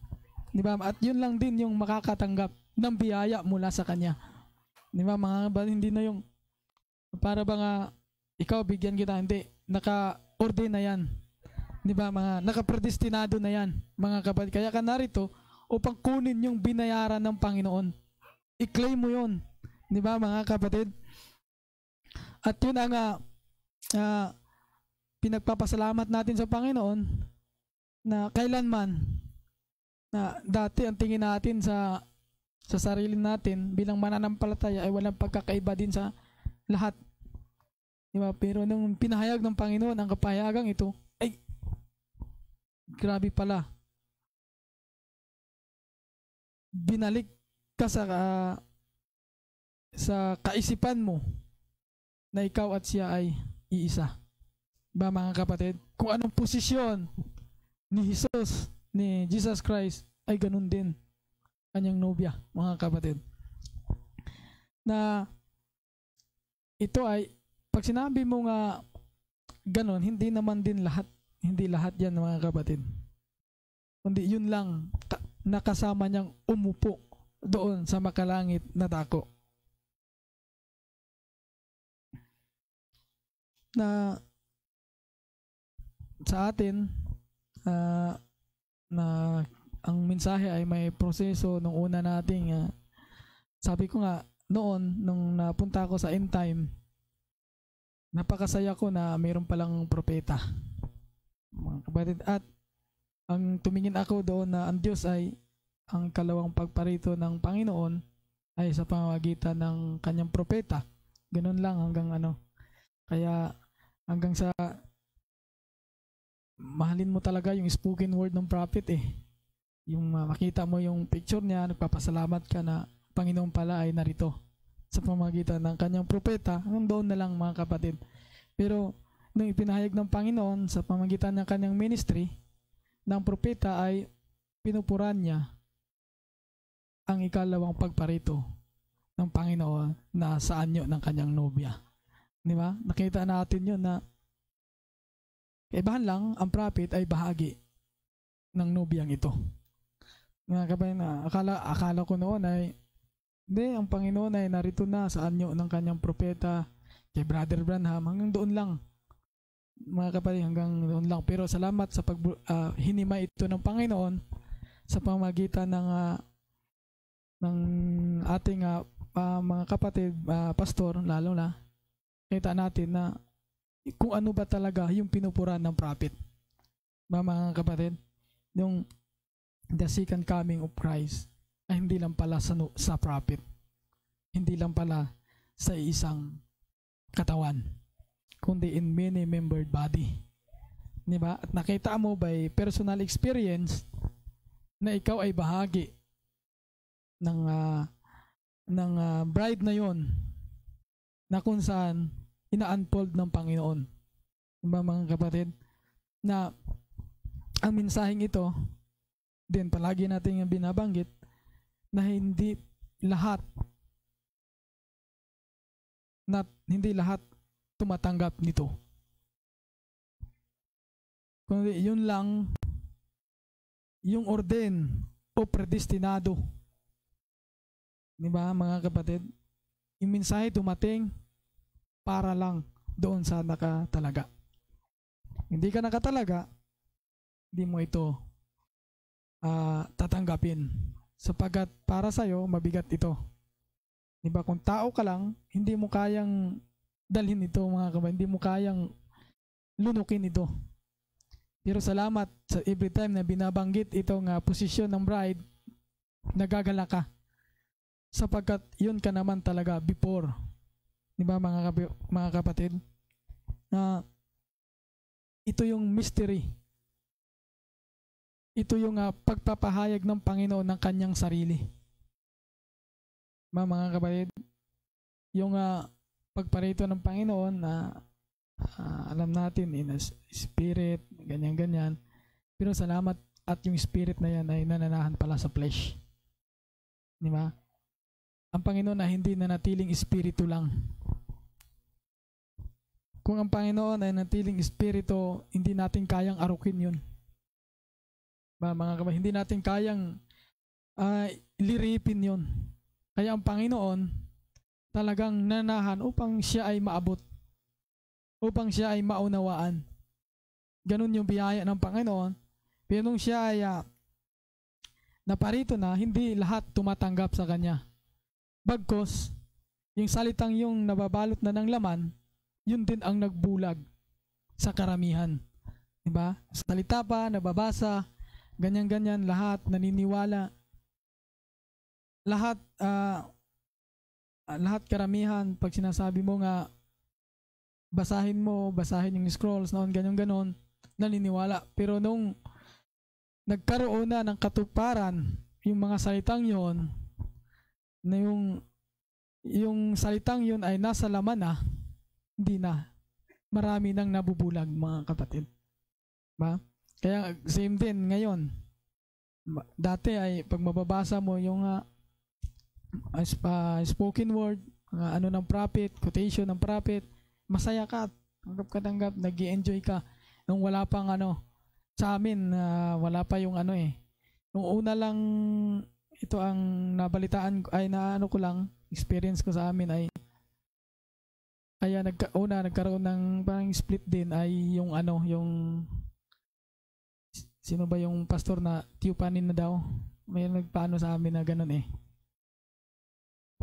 Di ba? At yun lang din yung makakatanggap ng biyaya mula sa kanya. Di ba mga kapatid, hindi na yung para bang ikaw bigyan kita, hindi, naka-ordain na yan. Di ba mga nakapredestinado na yan mga kapatid. Kaya ka narito upang kunin yung binayaran ng Panginoon. I-claim mo yun. Di ba mga kapatid? At yun ang pinagpapasalamat natin sa Panginoon na kailanman na dati ang tingin natin sa sarili natin bilang mananampalataya ay walang pagkakaiba din sa lahat. Diba? Pero nung pinahayag ng Panginoon ang kapahayagang ito, ay grabe pala. Binalik ka sa kaisipan mo na ikaw at siya ay iisa. Ba mga kapatid? Kung anong posisyon ni Jesus Christ ay ganun din kanyang nobya, mga kapatid. Na ito ay pag sinabi mo nga ganun, hindi naman din lahat, hindi lahat yan mga kapatid. Kundi yun lang nakasama niyang umupo doon sa makalangit na dako. Na sa atin na ang mensahe ay may proseso nung una nating sabi ko nga noon nung napunta ako sa end time, napakasaya ko na mayroon palang propeta, mga kapatid. At ang tumingin ako doon na ang Diyos ay ang kalawang pagparito ng Panginoon ay sa pamamagitan ng kanyang propeta. Ganun lang hanggang kaya hanggang sa mahalin mo talaga yung spoken word ng prophet yung makita mo yung picture niya, nagpapasalamat ka na Panginoon pala ay narito sa pamamagitan ng kanyang propeta. Hanggang doon na lang mga kapatid. Pero nung ipinahayag ng Panginoon sa pamamagitan ng kanyang ministry ng propeta ay pinupuran niya ang ikalawang pagparito ng Panginoon na sa anyo ng kanyang nobya. Di ba? Nakita natin yun na kaibahan lang ang prophet ay bahagi ng nobyang ito. Mga kapatid, na akala ko noon ay hindi, ang Panginoon ay narito na sa anyo ng kanyang propeta kay Brother Branham. Hanggang doon lang mga kapatid, hanggang doon lang. Pero salamat sa hinimay ito ng Panginoon sa pamamagitan ng ating mga kapatid, pastor, lalo na kita natin na kung ano ba talaga yung pinupuran ng prophet. Mga kapatid, yung the second coming of Christ ay hindi lang pala sa prophet, hindi lang pala sa isang katawan, kundi in many membered body. Diba? At nakita mo by personal experience na ikaw ay bahagi ng bride na yon na kung saan ina-unfold ng Panginoon. Diba mga kapatid? Na ang mensaheng ito din palagi natin binabanggit na hindi lahat tumatanggap nito. Kundi yun lang yung ordain o predestinado. Diba mga kapatid? Yung mensahe dumating para lang doon sa nakatalaga. Hindi ka nakatalaga, hindi mo ito tatanggapin. Sapagkat para sa'yo, mabigat ito. Diba? Kung tao ka lang, hindi mo kayang dalhin ito mga kapatid. Hindi mo kayang lunukin ito. Pero salamat sa every time na binabanggit itong posisyon ng bride, nagagala ka. Sapagkat yun ka naman talaga before. Diba mga kapatid? Ito yung mystery ito yung pagpapahayag ng Panginoon ng kanyang sarili. Mga kapatid, yung pagparito ng Panginoon na alam natin in a spirit, ganyan-ganyan. Pero salamat at yung spirit na yan ay nananahan pala sa flesh. Di ba? Ang Panginoon na hindi nanatiling espiritu lang. Kung ang Panginoon ay nanatiling espiritu, hindi natin kayang arukin yun. Mga kapatid, hindi natin kayang liripin yun. Kaya ang Panginoon talagang nanahan upang siya ay maabot, upang siya ay maunawaan. Ganun yung biyaya ng Panginoon. Pero nung siya ay naparito na, hindi lahat tumatanggap sa kanya. Bagkos, yung salitang yung nababalot na ng laman, yun din ang nagbulag sa karamihan. Diba? Salita pa, nababasa, ganyan-ganyan, lahat naniniwala. Lahat karamihan, pag sinasabi mo nga, basahin yung scrolls, noon, ganyan-ganon, naniniwala. Pero nung nagkaroon na ng katuparan, yung mga salitang yon, na yung salitang yun ay nasa laman na, hindi na. Marami nang nabubulag, mga kapatid. Ba? Kaya same din ngayon. Dati ay pag mababasa mo yung spoken word, ano ng prophet, quotation ng prophet, masaya ka, tanggap, nag-i-enjoy ka. Nung wala pang sa amin, wala pa yung nung una lang, ito ang nabalitaan ay ko lang, experience ko sa amin ay kaya nagkaroon ng parang split din ay yung yung sino ba yung pastor na tiyupanin na daw, may nagpaano sa amin na ganun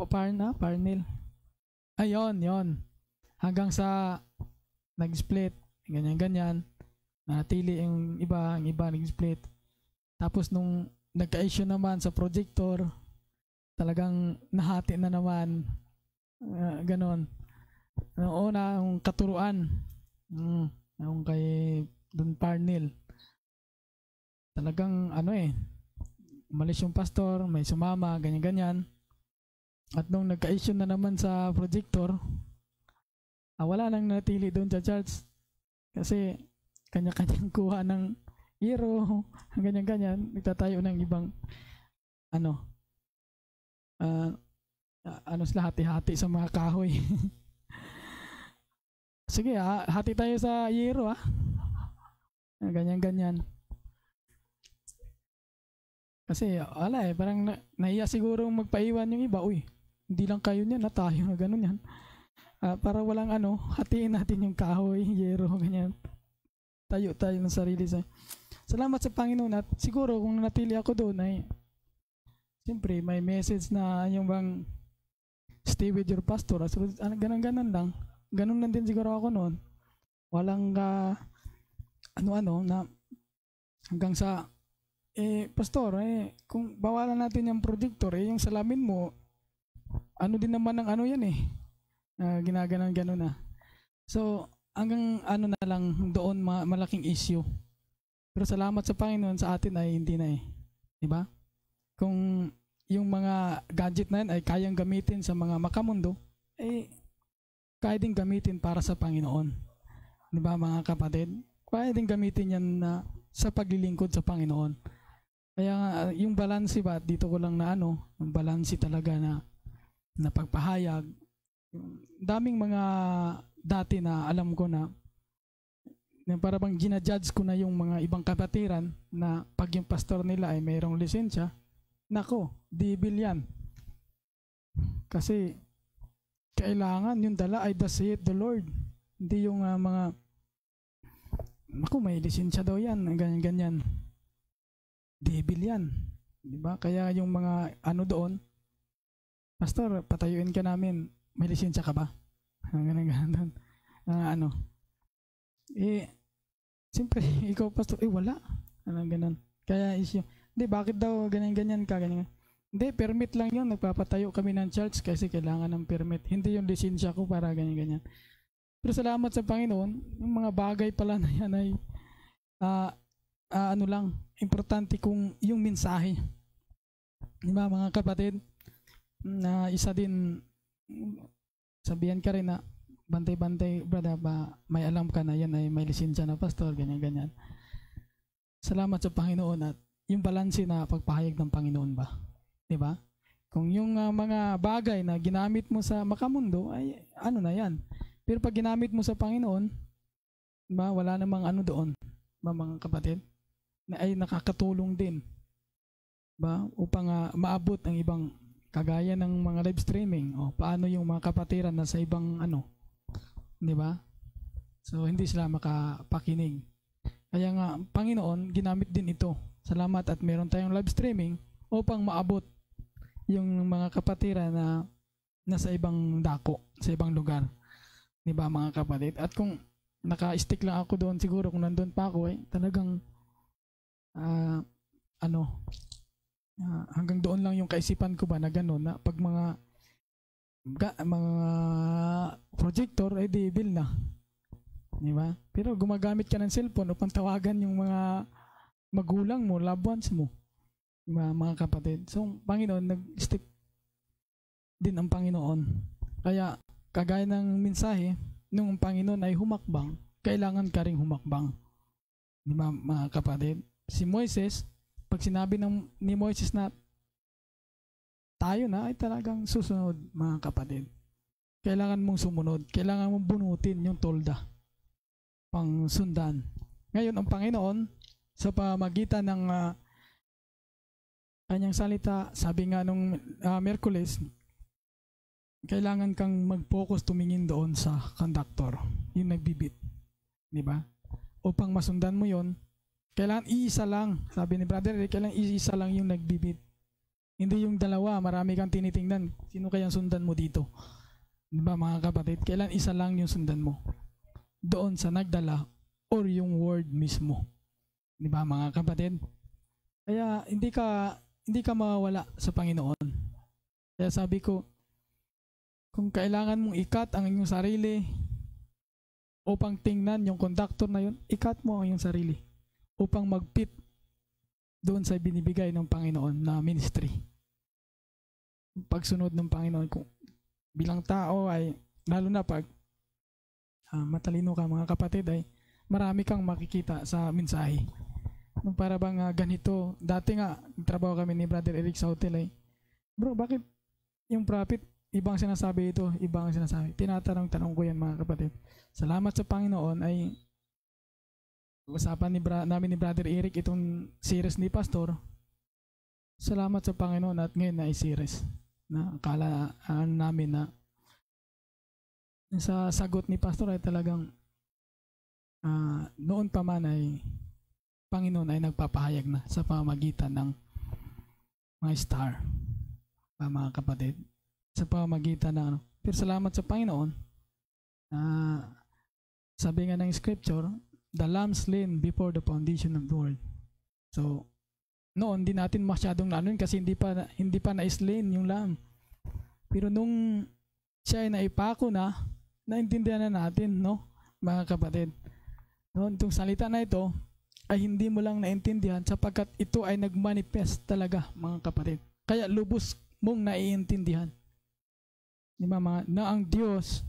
Parnil. Ayun. Hanggang sa nag-split, ganyan. Natili yung iba nag-split. Tapos nung nagka-issue naman sa projector, talagang nahati na naman. Ganon. Noong una, yung katuruan. Yung kay Don Parnil. Talagang umalis yung pastor, may sumama, ganyan. At nung nagka-issue na naman sa projector, wala nang natili doon sa church. Kasi kanya-kanyang kuha ng hero, ganyan-ganyan. Nagtatayo ng ibang sila hati-hati sa mga kahoy. Sige, hati tayo sa hero ganyan-ganyan. Kasi parang nahiya siguro magpaiwan yung iba. Uy, hindi lang kayo niyan, tayo na ganun yan. Para walang hatiin natin yung kahoy, yero, ganyan. Tayo ng sarili sa. Salamat sa Panginoon at siguro kung natili ako doon ay siyempre may message na yung bang stay with your pastor. Ganun lang. Ganun lang din siguro ako noon. Walang na hanggang sa pastor, kung bawalan natin yung projector, yung salamin mo, din naman ng yan ginaganon na. So, hanggang na lang doon malaking issue. Pero salamat sa Panginoon, sa atin ay hindi na diba? Kung yung mga gadget na yan ay kayang gamitin sa mga makamundo, kaya din gamitin para sa Panginoon. Diba mga kapatid? Kaya din gamitin yan sa paglilingkod sa Panginoon. Kaya yung balanse ba, dito ko lang yung balanse talaga na pagpahayag. Daming mga dati na alam ko na para bang ginajudge ko na yung mga ibang kapatiran na pag yung pastor nila ay mayroong lisensya, nako, dibil yan. Kasi kailangan yung dala ay thus saith the Lord. Hindi yung mga nako, may lisensya daw yan, ganyan. Dibil yan. Diba? Kaya yung mga doon, pastor, patayuin ka namin, may lisensya ka ba? Ganun. Siyempre, ikaw pastor, wala. Ganun. Kaya issue. Hindi, bakit daw ganyan ka? Ganyan. Hindi, permit lang yun. Nagpapatayo kami ng church kasi kailangan ng permit. Hindi yung lisensya ko para ganyan. Pero salamat sa Panginoon, yung mga bagay pala na yan ay ano lang, importante kung yung mensahe. Di ba mga kapatid? Na isa din, sabihan ka rin na bantay-bantay, brother, ba may alam ka na yan ay may lisensya na pastor, ganyan-ganyan. Salamat sa Panginoon at yung balanse na pagpahayag ng Panginoon ba? Di ba? Kung yung mga bagay na ginamit mo sa makamundo, ay ano na yan. Pero pag ginamit mo sa Panginoon, diba, wala namang ano doon, ba mga kapatid, na ay nakakatulong din, ba, upang maabot ang ibang, kagaya ng mga live streaming, o paano yung mga kapatiran na sa ibang ano, di ba? So hindi sila makapakinig. Kaya nga, Panginoon, ginamit din ito. Salamat at meron tayong live streaming upang maabot yung mga kapatiran na nasa ibang dako, sa ibang lugar. Di ba mga kapatid? At kung naka-stick lang ako doon, siguro kung nandun pa ako, talagang hanggang doon lang yung kaisipan ko ba na gano'n, na pag mga projector, ay di bill na. Di ba? Pero gumagamit ka ng cellphone upang tawagan yung mga magulang mo, loved ones mo. Di ba mga kapatid? So, Panginoon, nag-stick din ang Panginoon. Kaya, kagaya ng mensahe, nung Panginoon ay humakbang, kailangan ka ring humakbang. Di ba mga kapatid? Si Moises, pag sinabi ni Moises na tayo na, ay talagang susunod mga kapatid. Kailangan mong sumunod. Kailangan mong bunutin yung tolda pang sundan. Ngayon, ang Panginoon, sa pamagitan ng kanyang salita, sabi nga nung Miyerkules, kailangan kang mag-focus, tumingin doon sa conductor, yung nagbibit. Di ba? Upang masundan mo yon, kailangan iisa lang. Sabi ni Brother Eric, kailangan iisa lang yung nagbibit. Hindi yung dalawa, marami kang tinitingnan. Sino kayang sundan mo dito? Di ba mga kapatid? Kailangan isa lang yung sundan mo. Doon sa nagdala or yung word mismo. Di ba mga kapatid? Kaya hindi ka mawawala sa Panginoon. Kaya sabi ko, kung kailangan mong ikat ang iyong sarili upang tingnan yung conductor na yun, ikat mo ang iyong sarili upang mag-fit doon sa binibigay ng Panginoon na ministry. Pagsunod ng Panginoon, kung bilang tao ay, lalo na pag matalino ka mga kapatid, ay marami kang makikita sa mensahe. Para bang ganito, dati nga, trabaho kami ni Brother Eric sa hotel, ay, bro, bakit yung prophet, ibang sinasabi ito, ibang sinasabi. Tinatanong ko yan mga kapatid. Salamat sa Panginoon ay usapan namin ni Brother Eric itong series ni Pastor. Salamat sa Panginoon at ngayon na i-series na akala namin na sa sagot ni Pastor ay talagang noon pa man ay Panginoon ay nagpapahayag na sa pamamagitan ng mga star, mga kapatid. Sa pamamagitan ng pero salamat sa Panginoon, sabi nga ng scripture, the lamb slain before the foundation of the world. So, noon di natin masyadong nanon kasi hindi pa na-slain yung lamb. Pero nung siya ay naipako na, naintindihan na natin, no, mga kapatid. Noon, itong salita na ito ay hindi mo lang naintindihan sapagkat ito ay nagmanifest talaga, mga kapatid. Kaya lubos mong naiintindihan. Di ba, na ang Diyos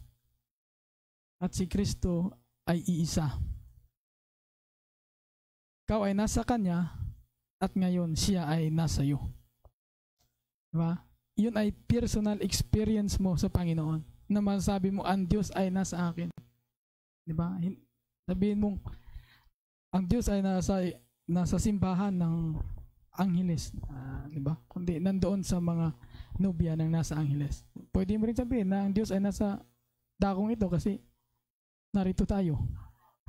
at si Kristo ay iisa. Ikaw ay nasa Kanya at ngayon siya ay nasa iyo. Di ba? Yun ay personal experience mo sa Panginoon na masasabi mo ang Diyos ay nasa akin. Di ba? Sabihin mong ang Diyos ay nasa simbahan ng Angeles, di ba? Kundi nandoon sa mga nobya ng nasa Angeles. Pwede mo rin sabihin na ang Diyos ay nasa dakong ito kasi narito tayo.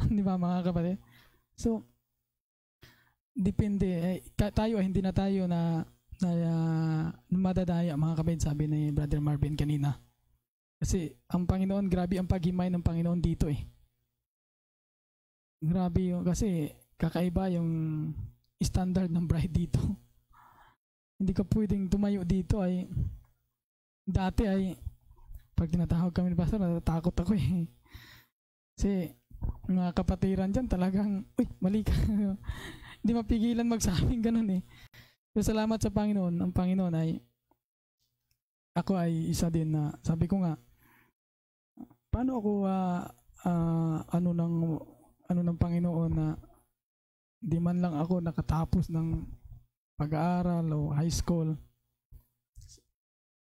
Di ba mga kapatid? So, depende. Tayo ay hindi na tayo na madadaya mga kapatid, sabi ni Brother Marvin kanina. Kasi ang Panginoon, grabe ang paghimay ng Panginoon dito eh. Grabe yun kasi kakaiba yung standard ng bride dito. Hindi ka pwedeng tumayo dito ay dati ay pag tinatawag kami ni Pastor, natatakot ako eh. Kasi mga kapatiran dyan talagang, uy, mali ka. Hindi mapigilan magsabing ganun eh. Pero salamat sa Panginoon. Ang Panginoon ay, ako ay isa din na, sabi ko nga, paano ako ano ng Panginoon na di man lang ako nakatapos ng pag-aaral o high school.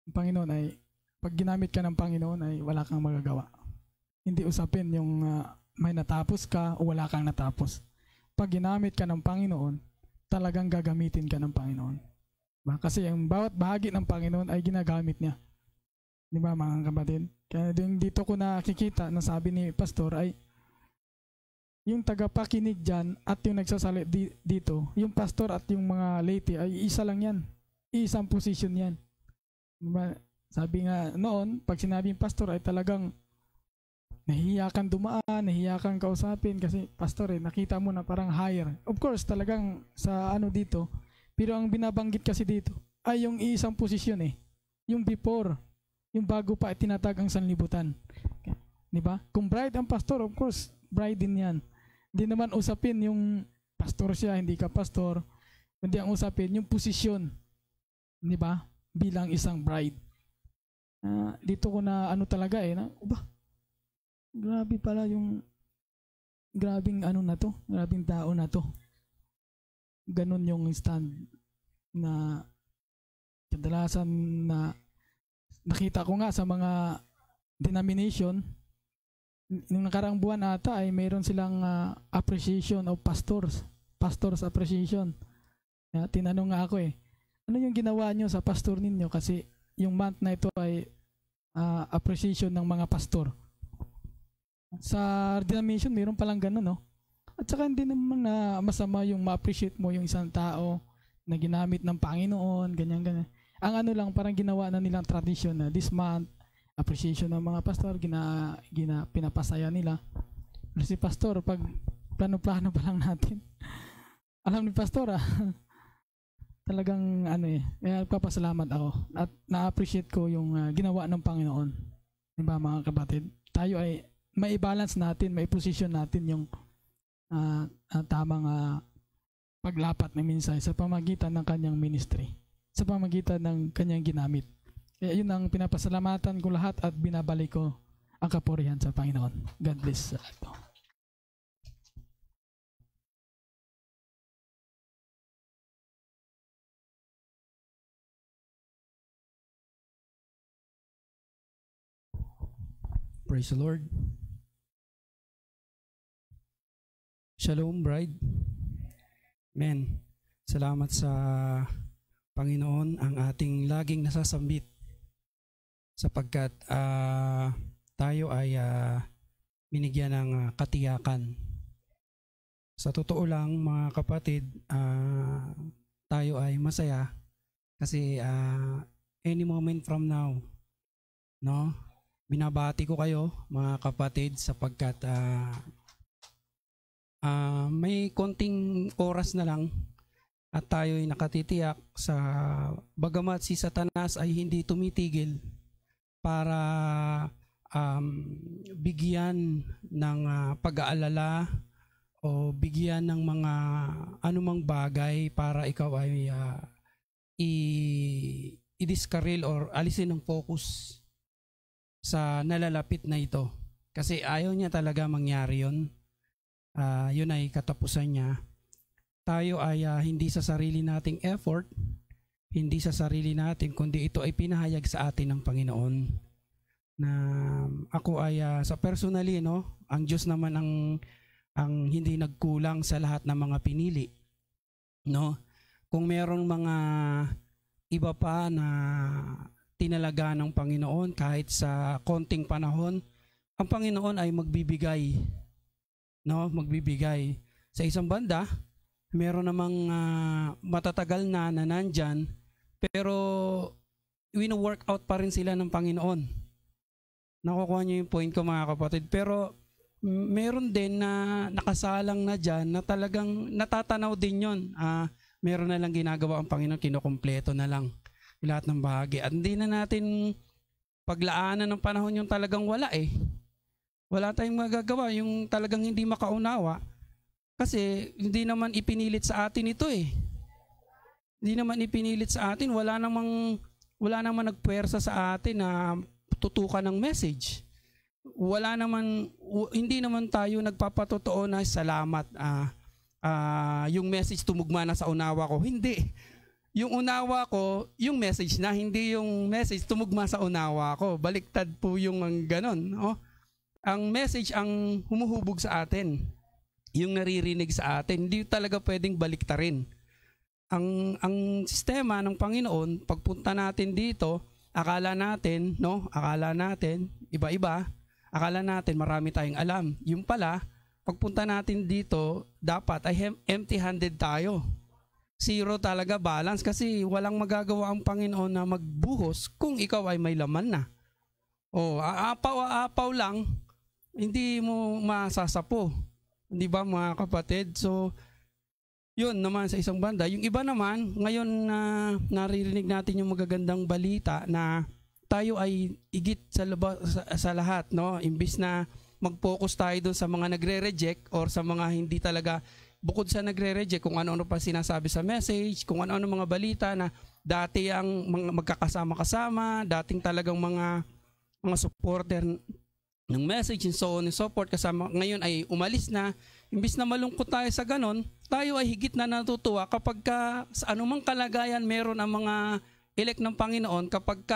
Ang Panginoon ay, pag ginamit ka ng Panginoon ay wala kang magagawa. Hindi usapin yung may natapos ka o wala kang natapos. Pag ginamit ka ng Panginoon, talagang gagamitin ka ng Panginoon. Diba? Kasi ang bawat bahagi ng Panginoon ay ginagamit niya. Di ba mga kapatid? Kaya dito ko nakikita na sabi ni Pastor ay yung tagapakinig dyan at yung nagsasalit dito, yung pastor at yung mga laity ay isa lang yan. Isang position yan. Diba? Sabi nga noon, pag sinabing pastor ay talagang nahihiya kang dumaan, nahihiya kang kausapin kasi pastor nakita mo na parang higher. Of course, talagang sa dito, pero ang binabanggit kasi dito ay yung isang posisyon yung before, yung bago pa tinatag ang sanlibutan. Diba? Kung bride ang pastor, of course, bride din yan. Hindi naman usapin yung pastor siya, hindi ka pastor. Hindi ang usapin yung posisyon. Diba? Bilang isang bride. Dito ko na talaga grabe pala yung grabing grabing tao na to. Ganon yung stand na kadalasan na nakita ko nga sa mga denomination. Nung nakaraang buwan ata ay mayroon silang appreciation of pastors appreciation. Tinanong nga ako ano yung ginawa nyo sa pastor ninyo kasi yung month na ito ay appreciation ng mga pastor. Sa denomination mayroon palang ganun At saka hindi naman na masama yung ma-appreciate mo yung isang tao na ginamit ng Panginoon, ganyan. Ang lang parang ginawa na nilang tradition na this month appreciation ng mga pastor, pinapasaya nila. Si pastor, pag plano-plano pa lang natin, alam ni pastor talagang kaya nagpapasalamat ako at na-appreciate ko yung ginawa ng Panginoon. Diba mga kapatid? Tayo ay mai-balance natin, mai-position natin yung tamang paglapat ng mensahe sa pamagitan ng kanyang ministry, sa pamagitan ng kanyang ginamit. Kaya yun ang pinapasalamatan ko lahat at binabalik ko ang kapurihan sa Panginoon. God bless sa lahat. Praise the Lord. Shalom, bride. Amen. Salamat sa Panginoon ang ating laging nasasambit sapagkat tayo ay binigyan ng katiyakan. Sa totoo lang mga kapatid, tayo ay masaya kasi any moment from now, binabati ko kayo mga kapatid sapagkat may konting oras na lang at tayo ay nakatitiyak sa bagamat si Satanas ay hindi tumitigil para bigyan ng pag-aalala o bigyan ng mga anumang bagay para ikaw ay i-discarril or alisin ng focus sa nalalapit na ito. Kasi ayaw niya talaga mangyari yun. Yun ay katapusan niya. Tayo ay hindi sa sarili nating effort, hindi sa sarili natin, kundi ito ay pinahayag sa atin ng Panginoon. Na ako ay sa personally, ang Diyos naman ang hindi nagkulang sa lahat ng mga pinili. Kung merong mga iba pa na tinalaga ng Panginoon kahit sa konting panahon, ang Panginoon ay magbibigay. Magbibigay. Sa isang banda, meron namang matatagal na nandyan, pero wino-work out pa rin sila ng Panginoon. Nakukuha niyo yung point ko mga kapatid. Pero meron din na nakasalang na dyan na talagang natatanaw din yun. Meron na lang ginagawa ang Panginoon, kinukumpleto na lang lahat ng bahagi. At hindi na natin paglaanan ng panahon yung talagang wala Wala tayong magagawa, yung talagang hindi makaunawa. Kasi hindi naman ipinilit sa atin ito eh. Hindi naman ipinilit sa atin. Wala namang nagpuwersa sa atin na tutukan ng message. Hindi naman tayo nagpapatotoo na salamat. Yung message tumugma na sa unawa ko. Hindi. Yung unawa ko, yung message na, hindi yung message tumugma sa unawa ko. Baliktad po yung ganon. Oh. Ang message ang humuhubog sa atin. Yung naririnig sa atin, hindi talaga pwedeng baliktarin. Ang sistema ng Panginoon, pagpunta natin dito, akala natin, iba-iba, akala natin marami tayong alam. Yung pala, pagpunta natin dito, dapat ay empty-handed tayo. Zero talaga balance kasi walang magagawa ang Panginoon na magbuhos kung ikaw ay may laman na. O, aapaw lang, hindi mo masasapo. Di ba mga kapatid? So, yun naman sa isang banda. Yung iba naman, ngayon na naririnig natin yung magagandang balita na tayo ay igit sa lahat, no? Imbis na mag-focus tayo doon sa mga nagre-reject or sa mga hindi talaga, bukod sa nagre-reject, kung ano-ano pa sinasabi sa message, kung ano-ano mga balita na dati ang mga magkakasama-kasama, dating talagang mga supporter ng message and so on and so forth, kasama ngayon ay umalis na. Imbis na malungkot tayo sa ganon, tayo ay higit na natutuwa kapag sa anumang kalagayan meron ang mga elect ng Panginoon, kapag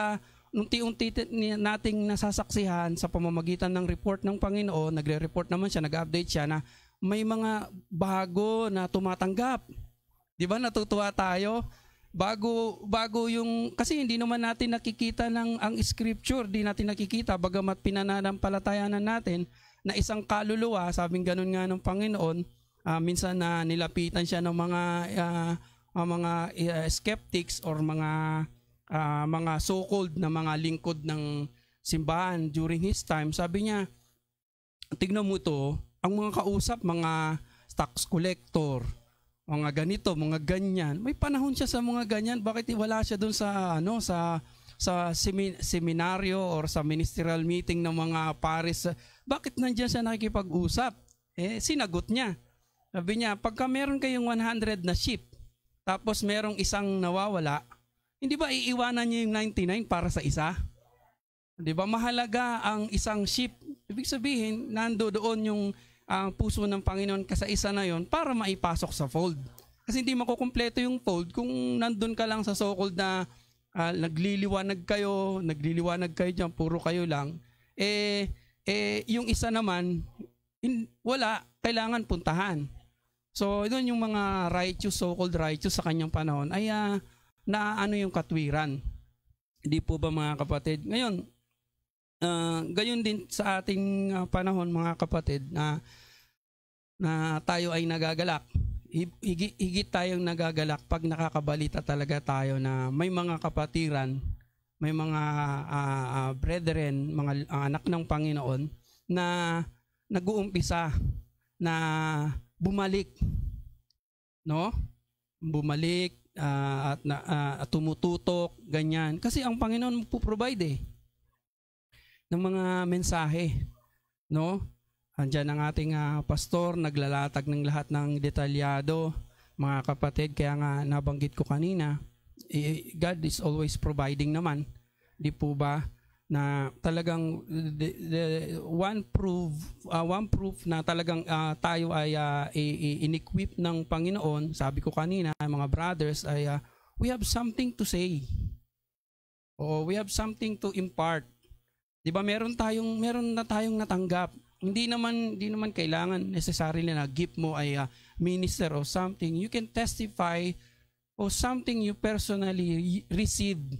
unti-unti nating nasasaksihan sa pamamagitan ng report ng Panginoon, nagre-report naman siya, nag-update siya na may mga bago na tumatanggap. Di ba natutuwa tayo? Bago yung, kasi hindi naman natin nakikita ang scripture, di natin nakikita, bagamat pinananampalatayanan natin na isang kaluluwa, sabing ganun nga ng Panginoon, minsan na nilapitan siya ng mga skeptics or mga so-called na mga lingkod ng simbahan during his time. Sabi niya, tignan mo to, ang mga kausap, mga tax collector, mga ganito, mga ganyan. May panahon siya sa mga ganyan. Bakit wala siya doon sa seminaryo or sa ministerial meeting ng mga pares? Bakit nandiyan siya nakikipag-usap? Sinagot niya. Sabi niya, pagka meron kayong 100 na sheep, tapos merong isang nawawala, hindi ba iiwanan niyo yung 99 para sa isa? Di ba mahalaga ang isang sheep? Ibig sabihin, nandoon yung puso ng Panginoon sa isa na yon para maipasok sa fold. Kasi hindi makukumpleto yung fold kung nandun ka lang sa so-called na nagliliwanag kayo dyan, puro kayo lang. Yung isa naman, wala, kailangan puntahan. So, doon yung mga righteous, so-called righteous sa kanyang panahon, ay naano yung katwiran. Hindi po ba mga kapatid? Ngayon, gayon din sa ating panahon mga kapatid na tayo ay nagagalak. Higit tayong nagagalak pag nakakabalita talaga tayo na may mga kapatiran, may mga brethren, mga anak ng Panginoon na nag-uumpisa na bumalik, no? Bumalik at tumututok, ganyan. Kasi ang Panginoon po-provide ng mga mensahe, no? Andiyan ang ating pastor, naglalatag ng lahat ng detalyado, mga kapatid. Kaya nga nabanggit ko kanina, God is always providing naman. Di po ba? Na talagang one proof na talagang tayo ay in-equip ng Panginoon. Sabi ko kanina, mga brothers, ay we have something to say. O we have something to impart. Di ba meron na tayong natanggap. Hindi naman kailangan necessarily na gift mo ay minister or something. You can testify o something you personally received.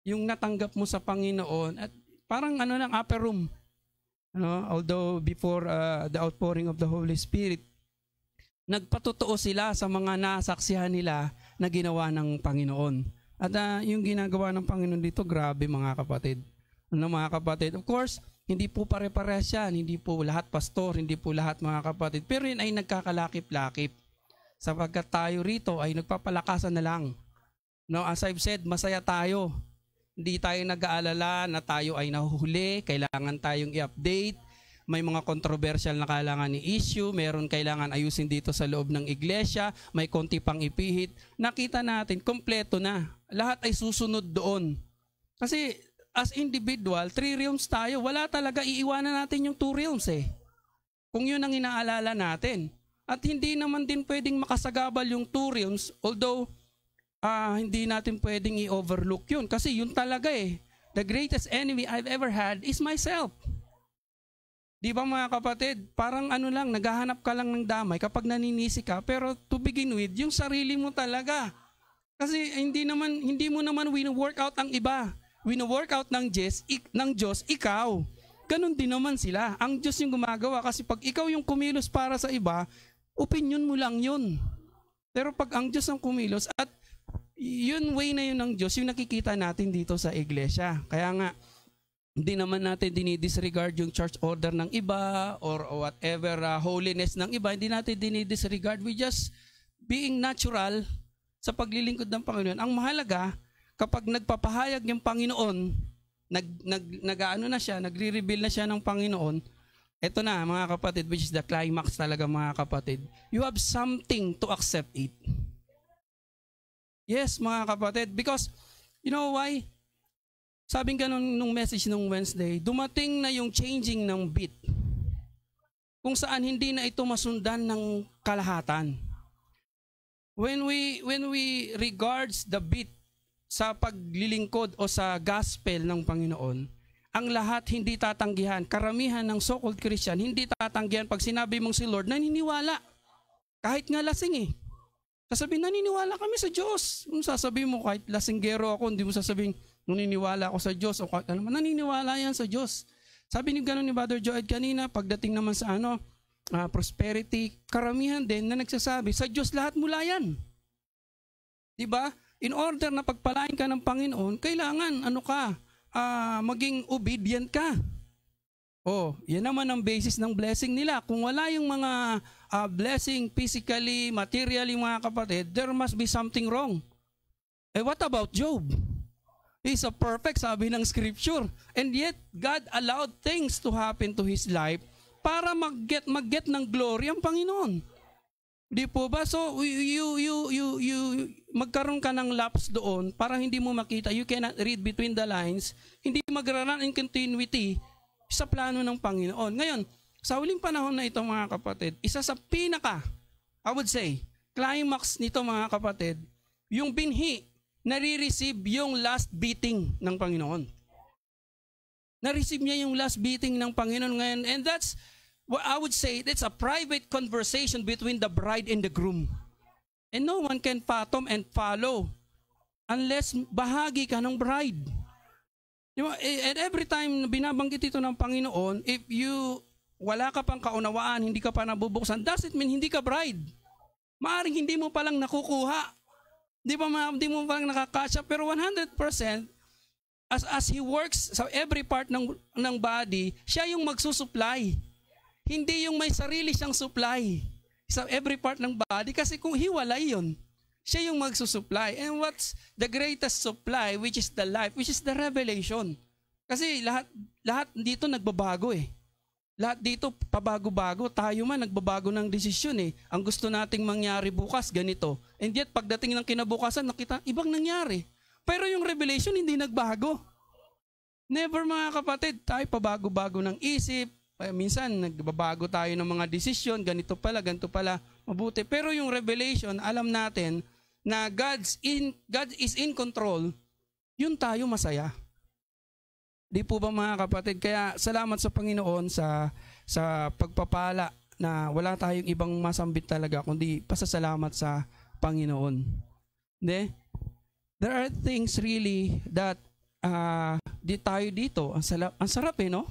Yung natanggap mo sa Panginoon at parang upper room. Although before the outpouring of the Holy Spirit, nagpatotoo sila sa mga nasaksihan nila na ginawa ng Panginoon. At yung ginagawa ng Panginoon dito, grabe mga kapatid. Mga kapatid, of course, hindi po pare-parehas yan. Hindi po lahat pastor, hindi po lahat mga kapatid. Pero yun ay nagkakalakip-lakip. Sapagkat tayo rito ay nagpapalakasan na lang. No, as I've said, masaya tayo. Hindi tayo nag-aalala na tayo ay nahuhuli, kailangan tayong i-update. may mga controversial na kailangan i-issue, meron kailangan ayusin dito sa loob ng iglesia, may konti pang ipihit, nakita natin, kompleto na. Lahat ay susunod doon. Kasi as individual, 3 realms tayo. Wala talaga, iiwanan natin yung 2 realms eh. Kung yun ang inaalala natin. At hindi naman din pwedeng makasagabal yung 2 realms, although hindi natin pwedeng i-overlook yun. Kasi yun talaga eh. The greatest enemy I've ever had is myself. Di ba mga kapatid? Parang lang, naghahanap ka lang ng damay kapag naninisi ka, pero to begin with, yung sarili mo talaga. Kasi hindi mo naman wino-workout ang iba. Wino-workout ng Diyos, ikaw. Ganon din naman sila. Ang Diyos yung gumagawa kasi pag ikaw yung kumilos para sa iba, opinion mo lang yun. Pero pag ang Diyos ang kumilos at yun way na yun ng Diyos, yung nakikita natin dito sa iglesia. Kaya nga, hindi naman natin dinidisregard yung church order ng iba or whatever holiness ng iba. Hindi natin dinidisregard. We just being natural sa paglilingkod ng Panginoon. Ang mahalaga, kapag nagpapahayag yung Panginoon, nagre-reveal na siya ng Panginoon, eto na mga kapatid, which is the climax talaga mga kapatid, you have something to accept it. Yes mga kapatid, because you know why? Sabing ganun nung message nung Wednesday, dumating na yung changing ng beat, kung saan hindi na ito masundan ng kalahatan. When we regards the beat sa paglilingkod o sa gospel ng Panginoon, ang lahat hindi tatanggihan. Karamihan ng so-called Christian hindi tatanggihan pag sinabi mong si Lord, naniniwala. Kahit nga lasing eh. Sasabihin, naniniwala kami sa Diyos. Kung sasabihin mo, kahit lasinggero ako, hindi mo sasabihin, naniniwala ako sa Diyos. O kahit alam mo, naniniwala yan sa Diyos. Sabi ni gano'n ni Brother Joed kanina, pagdating naman sa prosperity, karamihan din na nagsasabi, sa Diyos lahat mula yan. Diba? In order na pagpalain ka ng Panginoon, kailangan maging obedient ka. Yan naman ang basis ng blessing nila. Kung wala yung mga blessing physically, materially mga kapatid, there must be something wrong. What about Job? He's a perfect, sabi ng scripture. And yet, God allowed things to happen to his life para mag-get ng glory ang Panginoon. Di po ba? So, magkaroon ka ng lapse doon para hindi mo makita, you cannot read between the lines, hindi magraran in continuity sa plano ng Panginoon. Ngayon, sa huling panahon na ito mga kapatid, isa sa I would say, climax nito mga kapatid, yung binhi, nare-receive yung last beating ng Panginoon. Na-receive niya yung last beating ng Panginoon ngayon, and that's what I would say, it's a private conversation between the bride and the groom. And no one can fathom and follow unless bahagi ka ng bride. Diba? And every time binabanggit ito ng Panginoon, if wala ka pang kaunawaan, hindi ka pa nabubuksan, does it mean hindi ka bride? Maaring hindi mo palang nakukuha. Hindi mo palang nakakasya, pero 100%, as He works sa every part ng body, siya yung magsusupply. Hindi yung may sarili siyang supply sa every part ng body, kasi kung hiwalay yun, siya yung magsusupply. And what's the greatest supply, which is the life, which is the revelation. Kasi lahat dito nagbabago eh. Lahat dito pabago-bago. Tayo man nagbabago ng desisyon eh. Ang gusto nating mangyari bukas, ganito. And yet pagdating ng kinabukasan, nakita ibang nangyari. Pero yung revelation hindi nagbago. Never mga kapatid, tayo pabago-bago ng isip. Minsan nagbabago tayo ng mga desisyon, ganito pala, ganito pala, mabuti. Pero yung revelation, alam natin na God is in control, yun tayo masaya. Di po ba mga kapatid? Kaya salamat sa Panginoon sa pagpapala na wala tayong ibang masambit talaga kundi pasasalamat sa Panginoon. There are things really that di tayo dito. Ang sarap no?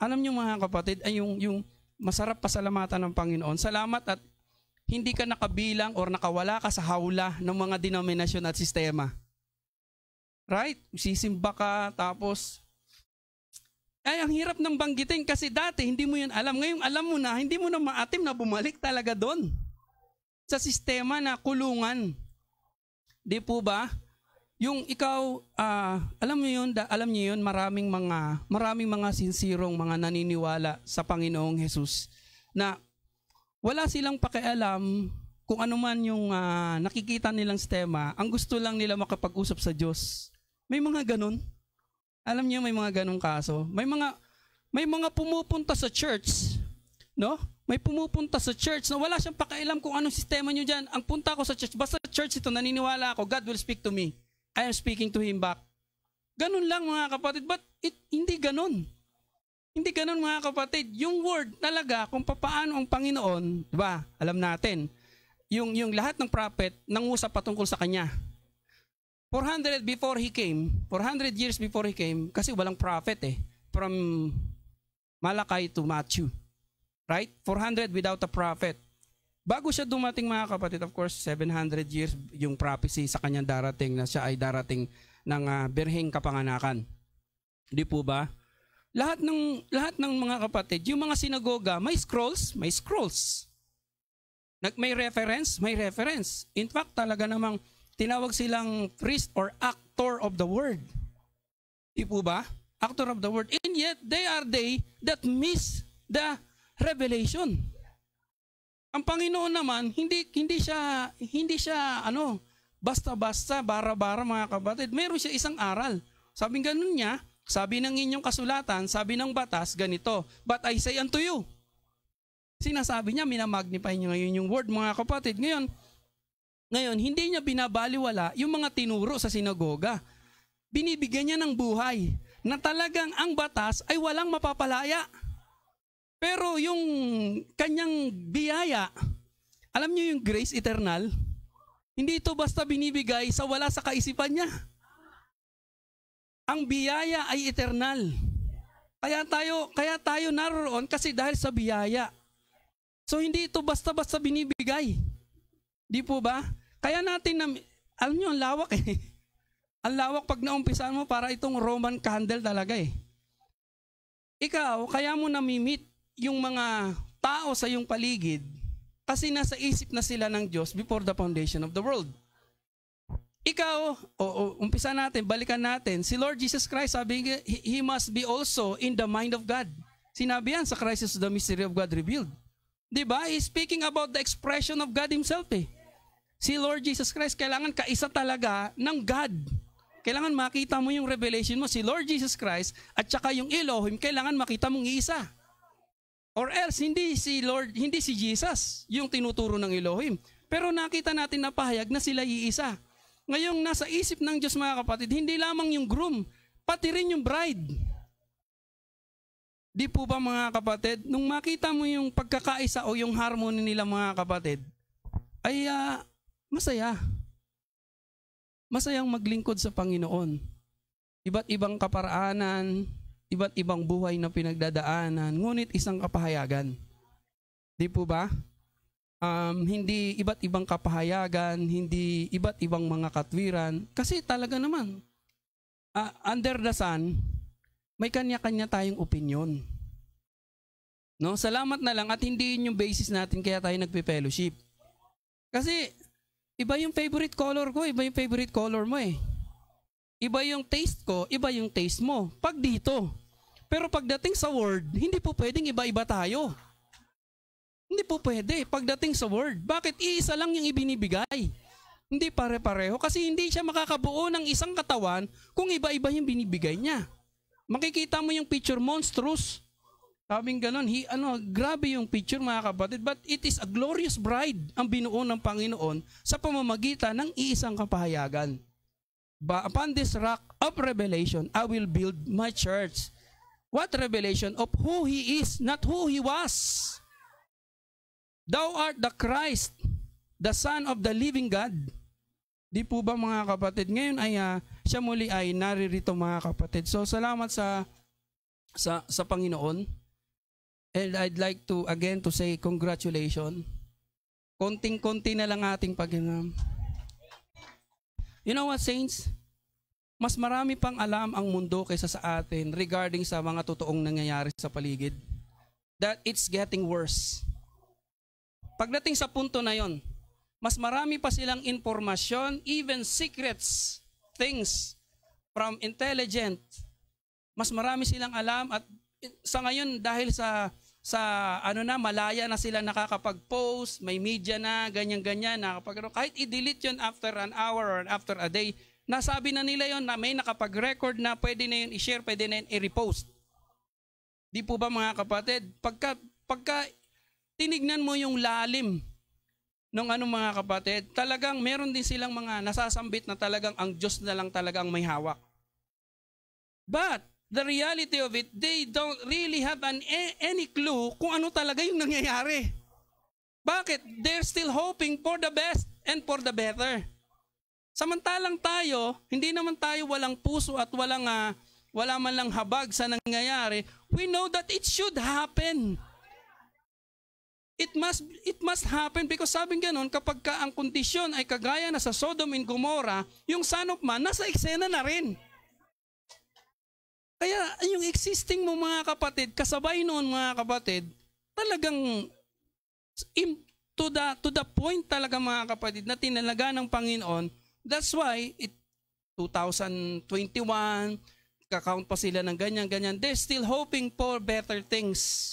Alam niyo mga kapatid, ay yung masarap pasalamatan ng Panginoon. Salamat at hindi ka nakabilang or nakawala ka sa hawla ng mga denominasyon at sistema. Right? Sisimba ka, tapos ang hirap ng banggitin kasi dati hindi mo yan alam. Ngayon alam mo na, hindi mo na maatim na bumalik talaga doon sa sistema na kulungan. Di po ba? Yung ikaw, alam niyo yun, maraming mga sinsirong mga naniniwala sa Panginoong Jesus na wala silang pakialam kung ano man yung nakikita nilang sistema, ang gusto lang nila makapag-usap sa Diyos. May mga ganun. Alam niyo, may mga ganung kaso. May mga pumupunta sa church, no? May pumupunta sa church na wala siyang pakialam kung anong sistema niyo diyan. Ang punta ko sa church, basta church ito, naniniwala ako, God will speak to me. I am speaking to Him back. Ganun lang mga kapatid, but hindi ganun. Hindi ganun mga kapatid. Yung word talaga kung paano ang Panginoon, di ba? Alam natin, yung lahat ng prophet nangusap patungkol sa Kanya. 400 years before He came, kasi walang prophet from Malachi to Matthew. Right? 400 without a prophet. Bago siya dumating mga kapatid, of course, 700 years yung prophecy sa kanyang darating na siya ay darating ng birheng kapanganakan. Di po ba? Lahat ng mga kapatid, yung mga sinagoga, may scrolls. May reference. In fact, talaga namang tinawag silang priest or actor of the word. Di po ba? Actor of the word. And yet, they that miss the revelation. Ang Panginoon naman, hindi siya basta-basta, bara-bara mga kapatid. Meron siya isang aral. Sabi ganun niya, sabi ng inyong kasulatan, sabi ng batas, ganito, but I say unto you. Sinasabi niya, minamagnify niya ngayon yung word mga kapatid. Ngayon, hindi niya binabaliwala yung mga tinuro sa sinagoga. Binibigyan niya ng buhay na talagang ang batas ay walang mapapalaya. Pero yung kanyang biyaya, alam niyo yung grace eternal, hindi ito basta binibigay sa wala sa kaisipan niya. Ang biyaya ay eternal. Kaya tayo naroon kasi dahil sa biyaya. So hindi ito basta-basta binibigay. Di po ba? Kaya natin, alam niyo, ang lawak Ang lawak pag naumpisan mo, para itong Roman candle talaga Ikaw, kaya mo namimit yung mga tao sa iyong paligid kasi nasa isip na sila ng Diyos before the foundation of the world. Ikaw, umpisa natin, balikan natin, si Lord Jesus Christ, sabi niya, He must be also in the mind of God. Sinabi yan sa Christ is the mystery of God revealed. Diba? He's speaking about the expression of God Himself Si Lord Jesus Christ, kailangan kaisa talaga ng God. Kailangan makita mo yung revelation mo, si Lord Jesus Christ, at saka yung Elohim, kailangan makita mong iisa. Or else, hindi si Jesus yung tinuturo ng Elohim. Pero nakita natin na pahayag na sila iisa. Ngayong nasa isip ng Diyos mga kapatid, hindi lamang yung groom, pati rin yung bride. Di po ba mga kapatid, nung makita mo yung pagkakaisa o yung harmony nila mga kapatid, ay masaya. Masayang maglingkod sa Panginoon. Iba't ibang kaparaanan, iba't ibang buhay na pinagdadaanan, ngunit isang kapahayagan. Di po ba? Hindi iba't ibang kapahayagan, hindi iba't ibang mga katwiran. Kasi talaga naman, under the sun, may kanya-kanya tayong opinion. No? Salamat na lang at hindi yun yung basis natin kaya tayo nagpe-fellowship. Kasi iba yung favorite color ko, iba yung favorite color mo Iba yung taste ko, iba yung taste mo. Pag dito. Pero pagdating sa word, hindi po pwedeng iba-iba tayo. Hindi po pwede. Pagdating sa word, bakit iisa lang yung ibinibigay? Hindi pare-pareho kasi hindi siya makakabuo ng isang katawan kung iba-iba yung binibigay niya. Makikita mo yung picture monstrous. Sabing ganon, grabe yung picture mga kapatid, but it is a glorious bride ang binuo ng Panginoon sa pamamagitan ng iisang kapahayagan. Upon this rock of revelation, I will build my church. What revelation? Of who He is, not who He was. Thou art the Christ, the Son of the living God. Di po ba mga kapatid? Ngayon ay siya muli ay naririto mga kapatid. So salamat sa Panginoon. And I'd like to again to say congratulations. Konting-konti na lang ating paghinam. You know what, saints? Mas marami pang alam ang mundo kaysa sa atin regarding sa mga totoong nangyayari sa paligid. That it's getting worse. Pagdating sa punto na yon, mas marami pa silang informasyon, even secrets, things from intelligent. Mas marami silang alam, at sa ngayon dahil sa malaya na sila nakakapag-post, may media na, ganyan-ganyan, kahit i-delete yun after an hour or after a day, nasabi na nila yon na may nakapag-record na pwede na yun i-share, pwede na yun i-repost. Di po ba mga kapatid? Pagka tinignan mo yung lalim ng mga kapatid, talagang meron din silang mga nasasambit na talagang ang Diyos na lang talagang may hawak. But the reality of it, they don't really have any clue kung ano talaga yung nangyayari. Bakit? They're still hoping for the best and for the better. Samantalang tayo, hindi naman tayo walang puso at wala man lang habag sa nangyayari. We know that it should happen. It must happen because sabing ganon, kapag ang kondisyon ay kagaya na sa Sodom and Gomorrah, yung Son of Man nasa eksena na rin. Kaya yung existing mo mga kapatid, kasabay noon mga kapatid, talagang to the point talaga mga kapatid na tinalaga ng Panginoon. That's why 2021, kakount pa sila ng ganyan-ganyan, they're still hoping for better things.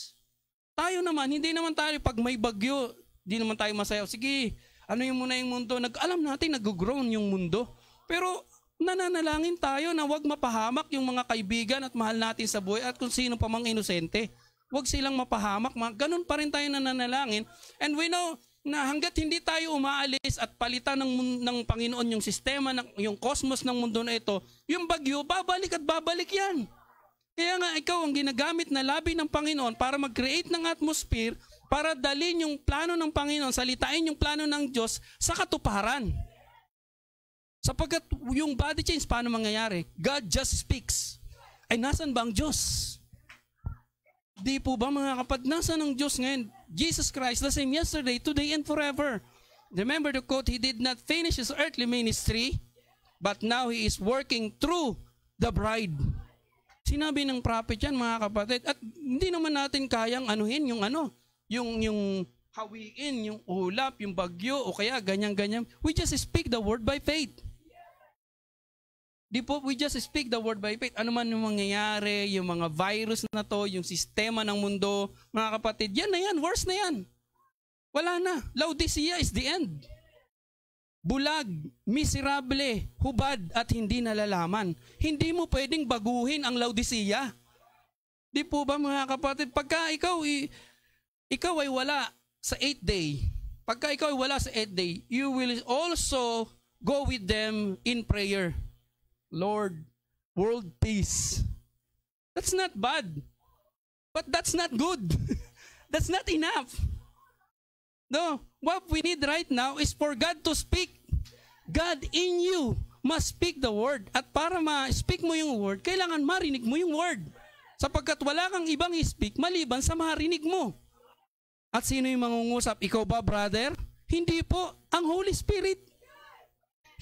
Tayo naman, hindi naman tayo pag may bagyo, hindi naman tayo masayaw. Sige, ano yung muna yung mundo? Alam natin, nag-grown yung mundo. Pero nananalangin tayo na wag mapahamak yung mga kaibigan at mahal natin sa buhay at kung sino pa mang inosente. Wag silang mapahamak. Ganun pa rin tayo nananalangin. And we know na hanggat hindi tayo umaalis at palitan ng Panginoon yung sistema, yung cosmos ng mundo na ito, yung bagyo, babalik at babalik yan. Kaya nga ikaw ang ginagamit na labi ng Panginoon para mag-create ng atmosphere, para dalhin yung plano ng Panginoon, salitain yung plano ng Diyos sa katuparan. Sapagkat yung body change, paano mangyayari? God just speaks. Ay nasan ba ang Diyos? Di po ba mga kapatid, nasan ang Diyos ngayon? Jesus Christ, the same yesterday, today, and forever. Remember the quote, He did not finish His earthly ministry, but now He is working through the bride. Sinabi ng prophet yan mga kapatid, at hindi naman natin kayang anuhin yung yung hawiin, yung ulap, yung bagyo, o kaya ganyan-ganyan. We just speak the word by faith. Di po, we just speak the word by faith. Ano man yung mangyayari, yung mga virus na to, yung sistema ng mundo, mga kapatid, yan na yan, worse na yan. Wala na. Laodicea is the end. Bulag, miserable, hubad at hindi nalalaman. Hindi mo pwedeng baguhin ang Laodicea. Di po ba mga kapatid? Pagka ikaw ay wala sa 8th day, pagka ikaw ay wala sa 8th day, you will also go with them in prayer. Lord, world peace. That's not bad. But that's not good. That's not enough. No, what we need right now is for God to speak. God in you must speak the word. At para ma-speak mo yung word, kailangan marinig mo yung word. Sapagkat wala kang ibang i-speak maliban sa marinig mo. At sino yung mangungusap? Ikaw ba, brother? Hindi po. Ang Holy Spirit.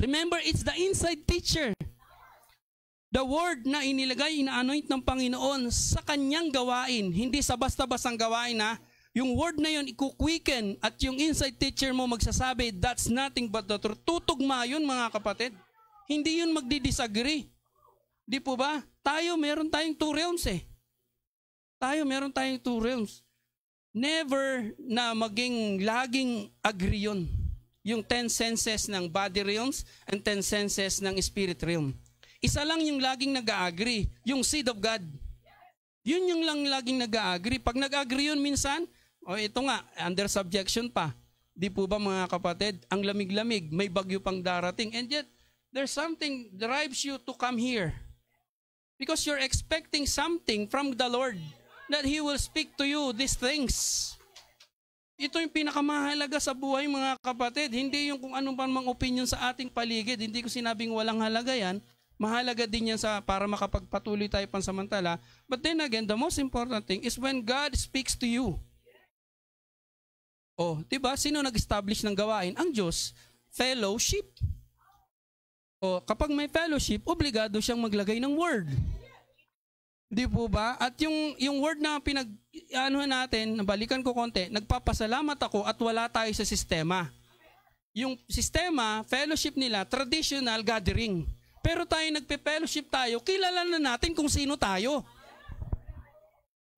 Remember, it's the inside teacher. The word na inilagay, ina-anoint ng Panginoon sa kanyang gawain. Hindi sa basta-bastang gawain na yung word na yun, ikuquicken at yung inside teacher mo magsasabi, that's nothing but the truth. Tutugma yun mga kapatid. Hindi yun magdi-disagree. Di po ba? Meron tayong 2 realms eh. Meron tayong 2 realms. Never na maging laging agree yun. Yung 10 senses ng body realms and 10 senses ng spirit realm. Isa lang yung laging nag-agree, yung seed of God. Yun yung lang laging nag-agree. Pag nag-agree yun minsan, ito nga, under subjection pa. Di po ba mga kapatid, ang lamig-lamig, may bagyo pang darating. And yet, there's something drives you to come here. Because you're expecting something from the Lord that He will speak to you these things. Ito yung pinakamahalaga sa buhay mga kapatid. Hindi yung kung anong mang opinion sa ating paligid. Hindi ko sinabing walang halaga yan. Mahalaga din yan para makapagpatuloy tayo pansamantala. But then again, the most important thing is when God speaks to you. Diba? Sino nag-establish ng gawain? Ang Diyos. Fellowship. Kapag may fellowship, obligado siyang maglagay ng word. Di po ba? At yung word na natin, nabalikan ko konti, nagpapasalamat ako at wala tayo sa sistema. Yung sistema, fellowship nila, traditional gathering. Pero tayo nagpe-fellowship tayo, kilala na natin kung sino tayo.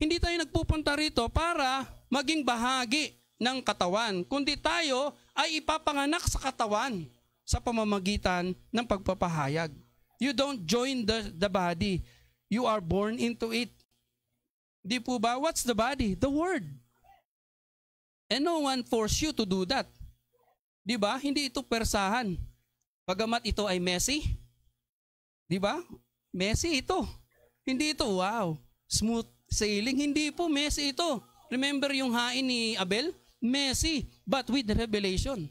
Hindi tayo nagpupunta rito para maging bahagi ng katawan, kundi tayo ay ipapanganak sa katawan sa pamamagitan ng pagpapahayag. You don't join the body. You are born into it. Di po ba? What's the body? The Word. And no one force you to do that. Di ba? Hindi ito persahan. Bagamat ito ay messy. Di ba? Messy ito. Hindi ito, wow, smooth sailing. Hindi po, messy ito. Remember yung hain ni Abel? Messy, but with revelation.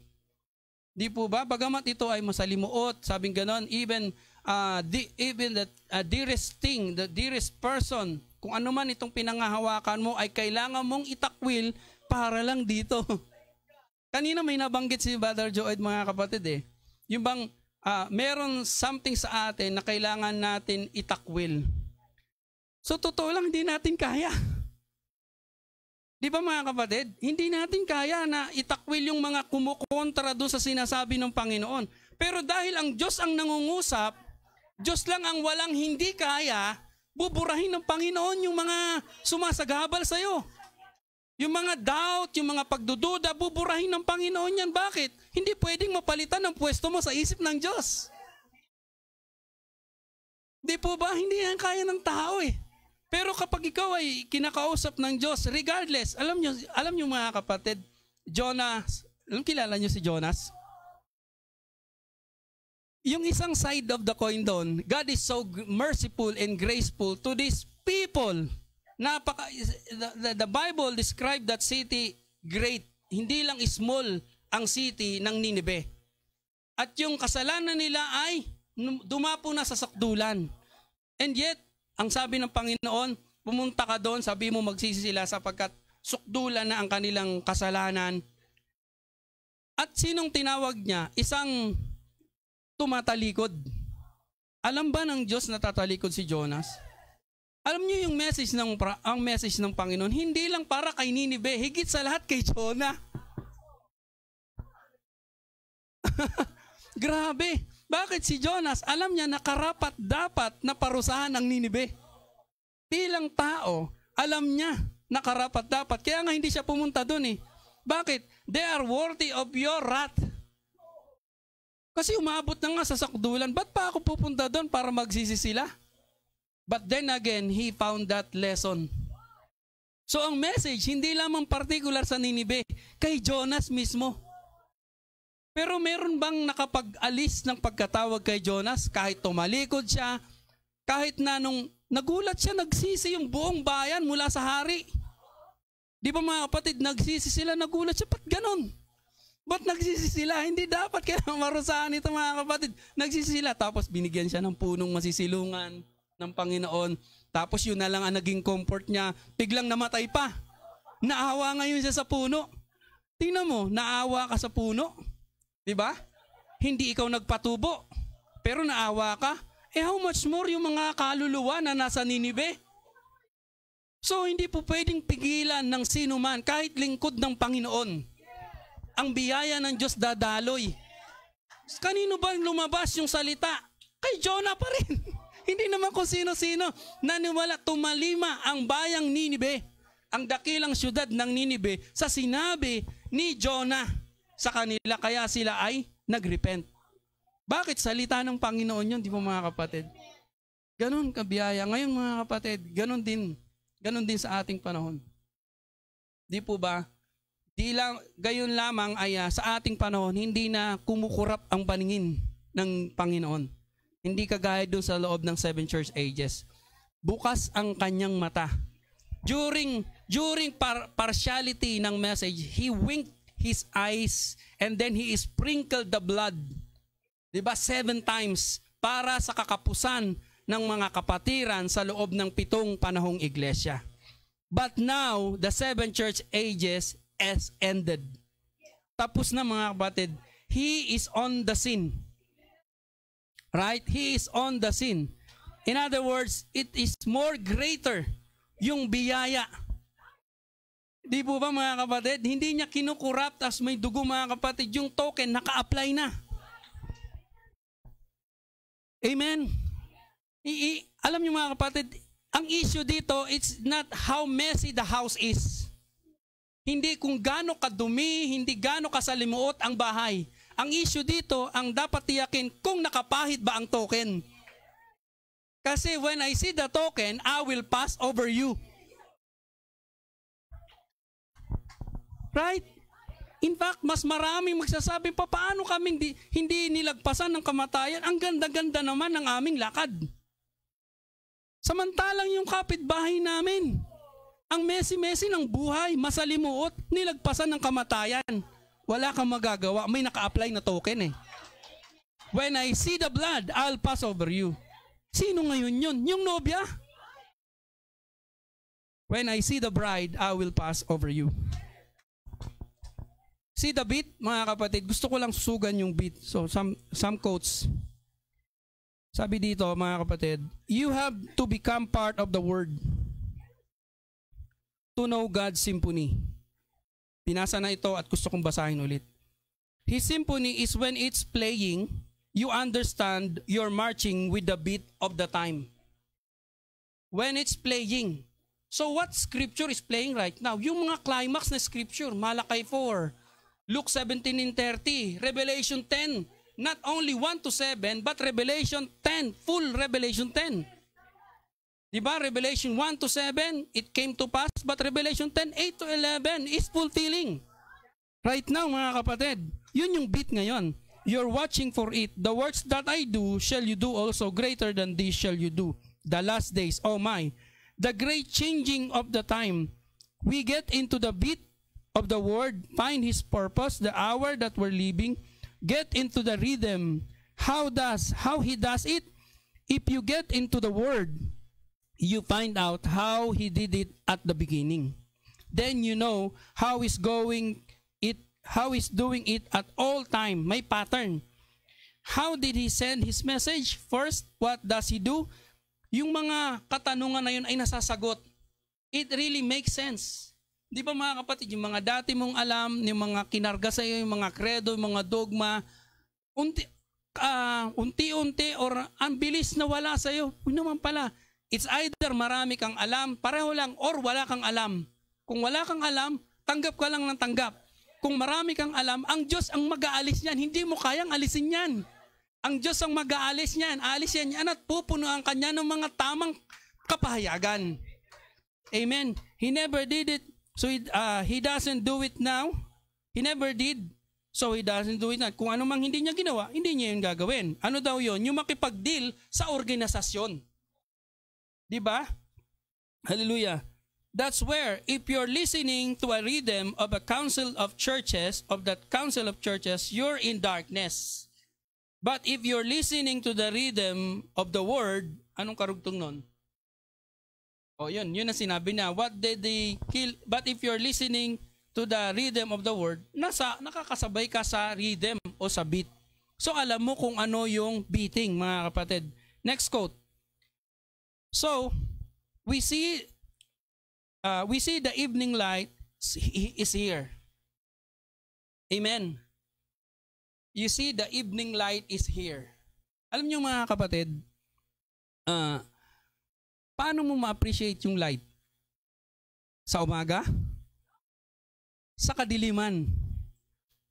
Di po ba? Bagamat ito ay masalimuot, sabing ganon, even the dearest thing, the dearest person, kung ano man itong pinangahawakan mo ay kailangan mong itakwil para lang dito. Kanina may nabanggit si Brother Joed, mga kapatid yung bang meron something sa atin na kailangan natin itakwil. So totoo lang, hindi natin kaya. Di ba mga kapatid? Hindi natin kaya na itakwil yung mga kumukontra doon sa sinasabi ng Panginoon. Pero dahil ang Diyos ang nangungusap, Diyos lang ang walang hindi kaya, buburahin ng Panginoon yung mga sumasagabal sa'yo. Yung mga doubt, yung mga pagdududa, buburahin ng Panginoon yan. Bakit? Hindi pwedeng mapalitan ang pwesto mo sa isip ng Diyos. Di po ba? Hindi yan kaya ng tao Pero kapag ikaw ay kinakausap ng Diyos, regardless, alam nyo mga kapatid, Jonas, kilala nyo si Jonas? Yung isang side of the coin doon, God is so merciful and graceful to these people. The Bible described that city great. Hindi lang small ang city ng Ninive. At yung kasalanan nila ay dumapo na sa sakdulan. And yet, ang sabi ng Panginoon, pumunta ka doon, sabi mo magsisi sila sapagkat sukdulan na ang kanilang kasalanan. At sinong tinawag niya? Isang tumatalikod. Alam ba ng Diyos na tatalikod si Jonas? Alam niyo yung ang message ng Panginoon, hindi lang para kay Ninive, higit sa lahat kay Jonah. Grabe. Bakit si Jonas, alam niya na karapat-dapat na parusahan ang Ninive. Bilang tao, alam niya na karapat-dapat. Kaya nga hindi siya pumunta doon Bakit? They are worthy of your wrath. Kasi umabot na nga sa sakdulan. Ba't pa ako pupunta doon para magsisi sila? But then again, he found that lesson. So ang message, hindi lamang particular sa Ninive, kay Jonas mismo. Pero meron bang nakapag-alis ng pagkatawag kay Jonas? Kahit tumalikod siya, kahit na nung nagulat siya, nagsisi yung buong bayan mula sa hari. Di ba mga kapatid, nagsisi sila, nagulat siya, ba't ganon? Ba't nagsisi sila? Hindi dapat kaya marusahan ito mga kapatid. Nagsisi sila, tapos binigyan siya ng punong masisilungan ng Panginoon. Tapos yun na lang ang naging comfort niya, biglang namatay pa. Naawa ngayon siya sa puno. Tingnan mo, naawa ka sa puno. Diba? Hindi ikaw nagpatubo, pero naawa ka. How much more yung mga kaluluwa na nasa Ninive? So, hindi po pwedeng pigilan ng sino man, kahit lingkod ng Panginoon. Ang biyaya ng Diyos dadaloy. Kanino ba lumabas yung salita? Kay Jonah pa rin. Hindi naman kung sino-sino. Naniwala, tumalima ang bayang Ninive, ang dakilang syudad ng Ninive, sa sinabi ni Jonah sa kanila, kaya sila ay nagrepent. Bakit? Salita ng Panginoon yun, di ba mga kapatid? Ganon kabiyaya. Ngayon mga kapatid, ganon din sa ating panahon. Di po ba? Gayon lamang ay sa ating panahon, hindi na kumukurap ang paningin ng Panginoon. Hindi kagaya doon sa loob ng 7 church ages. Bukas ang kanyang mata. During partiality ng message, he winked his eyes and then he sprinkled the blood. Diba? 7 times para sa kakapusan ng mga kapatiran sa loob ng 7 panahong iglesia. But now, the 7 church ages has ended. Tapos na mga kapatid. He is on the scene. Right? He is on the scene. In other words, it is more greater yung biyaya. Di po ba mga kapatid? Hindi niya kinukurap, tas may dugo mga kapatid. Yung token, naka-apply na. Amen? Alam niyo mga kapatid, ang issue dito, it's not how messy the house is. Hindi kung gaano kadumi, hindi gaano kasalimuot ang bahay. Ang issue dito, ang dapat tiyakin kung nakapahid ba ang token. Kasi when I see the token, I will pass over you. Right? In fact, mas maraming magsasabing, paano kaming hindi nilagpasan ng kamatayan? Ang ganda-ganda naman ng aming lakad. Samantalang yung kapitbahay namin, ang messy-messy ng buhay, masalimuot, nilagpasan ng kamatayan. Wala kang magagawa, may naka-apply na token eh. When I see the blood, I'll pass over you. Sino ngayon yun? Yung nobya? When I see the bride, I will pass over you. See the beat, mga kapatid? Gusto ko lang susugan yung beat. So, some quotes. Sabi dito, mga kapatid, you have to become part of the word to know God's symphony. Pinasa na ito at gusto kong basahin ulit. His symphony is when it's playing, you understand you're marching with the beat of the time. When it's playing. So what scripture is playing right now? Yung mga climax na scripture, Malachi 4, Luke 17:30, Revelation 10, not only 1-7, but Revelation 10, full Revelation 10. Diba? Revelation 1-7, it came to pass, but Revelation 10, 8-11 is fulfilling. Right now, mga kapatid, yun yung beat ngayon. You're watching for it. The works that I do, shall you do also, greater than this shall you do. The last days, oh my. The great changing of the time. We get into the beat of the word, find his purpose, the hour that we're living, get into the rhythm. How he does it? If you get into the word, you find out how he did it at the beginning. Then you know how he's doing it at all time. May pattern. How did he send his message? First, what does he do? Yung mga katanungan na yun ay nasasagot. It really makes sense. Di ba mga kapatid, yung mga dati mong alam, yung mga kinarga sa iyo, yung mga kredo, yung mga dogma, unti-unti or ang bilis na wala sa iyo. Yun naman pala, it's either marami kang alam, pareho lang, or wala kang alam. Kung wala kang alam, tanggap ka lang ng tanggap. Kung marami kang alam, ang Diyos ang mag-aalis niyan. Hindi mo kayang alisin yan. Ang Diyos ang mag-aalis niyan. Aalis yan at pupunuan ka niya ng mga tamang kapahayagan. Amen. He never did it. So he doesn't do it now. He never did. So he doesn't do it now. Kung ano mang hindi niya ginawa, hindi niya yun gagawin. Ano daw yun? Yung makipag-deal sa organisasyon. Diba? Hallelujah. That's where, if you're listening to a rhythm of a council of churches, you're in darkness. But if you're listening to the rhythm of the word, anong karugtong nun? O yun ang sinabi na, what did they kill? But if you're listening to the rhythm of the word, nakakasabay ka sa rhythm o sa beat. So alam mo kung ano yung beating, mga kapatid. Next quote. So, we see the evening light is here. Amen. You see, the evening light is here. Alam niyo mga kapatid, paano mo ma-appreciate yung light? Sa umaga? Sa kadiliman.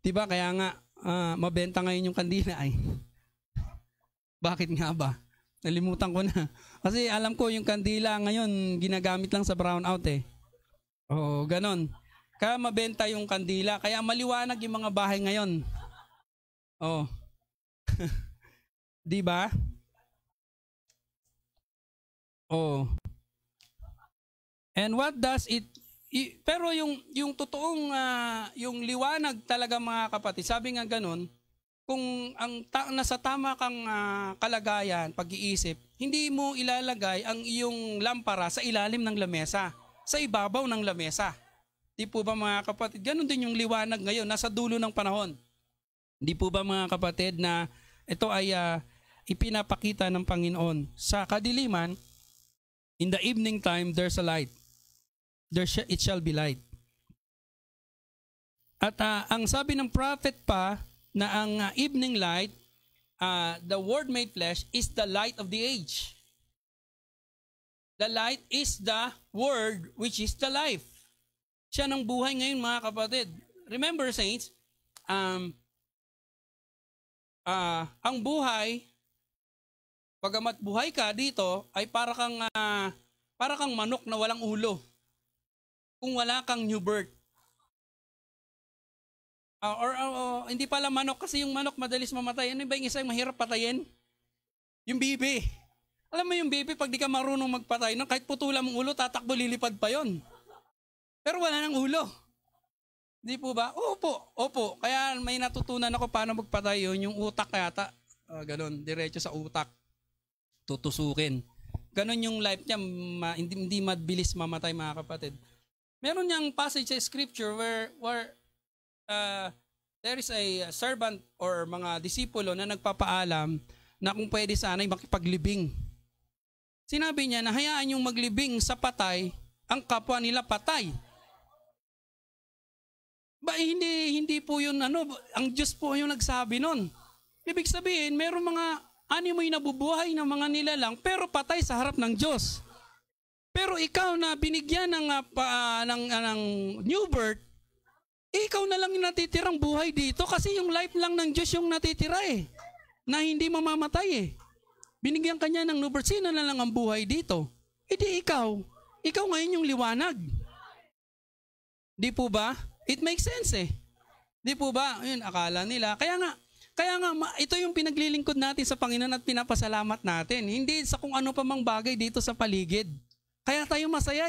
Diba? Kaya nga, mabenta ngayon yung kandila ay. Bakit nga ba? Nalimutan ko na. Kasi alam ko yung kandila ngayon, ginagamit lang sa brownout eh. Oo, ganon. Kaya mabenta yung kandila. Kaya maliwanag yung mga bahay ngayon. Oo. Diba? Oh. And what does it pero yung totoong yung liwanag talaga mga kapatid, sabi nga ganun, kung nasa tama kang kalagayan, pag-iisip, hindi mo ilalagay ang iyong lampara sa ilalim ng lamesa, sa ibabaw ng lamesa. Di po ba mga kapatid? Ganun din yung liwanag ngayon, nasa dulo ng panahon. Di po ba mga kapatid na ito ay ipinapakita ng Panginoon sa kadiliman? In the evening time, there's a light. It shall be light. At ang sabi ng prophet pa na ang evening light the Word made flesh is the light of the age. The light is the Word which is the life. Siya ng buhay ngayon, mga kapatid. Remember, saints, ang buhay, pagamat buhay ka dito, ay para kang manok na walang ulo. Kung wala kang new birth. Hindi pala manok, kasi yung manok madalis mamatay. Ano ba yung isa yung mahirap patayin? Yung bibi. Alam mo yung bibi, pag di ka marunong magpatay, kahit putulan mong ulo, tatakbo, lilipad pa yon. Pero wala nang ulo. Di po ba? Opo. Kaya may natutunan ako paano magpatay yun. Yung utak yata. Ganon, diretso sa utak. Tutusukin. Ganon yung life niya, hindi mabilis mamatay, mga kapatid. Meron niyang passage sa scripture where there is a servant or mga disipulo na nagpapaalam na kung pwede sana'y makipaglibing. Sinabi niya na hayaan yung maglibing sa patay, ang kapwa nila patay. Hindi po yun, ang Diyos po yung nagsabi nun. Ibig sabihin, meron mga animoy nabubuhay ng mga nilalang pero patay sa harap ng Diyos. Pero ikaw na binigyan ng new birth, ikaw na lang yung natitirang buhay dito kasi yung life lang ng Diyos yung natitira na hindi mamamatay Binigyan ka niya ng new birth, sino na lang ang buhay dito? Hindi ikaw. Ikaw ngayon yung liwanag. Di po ba? It makes sense Di po ba? Yun, akala nila. Kaya nga, ito yung pinaglilingkod natin sa Panginoon at pinapasalamat natin. Hindi sa kung ano pa mang bagay dito sa paligid. Kaya tayo masaya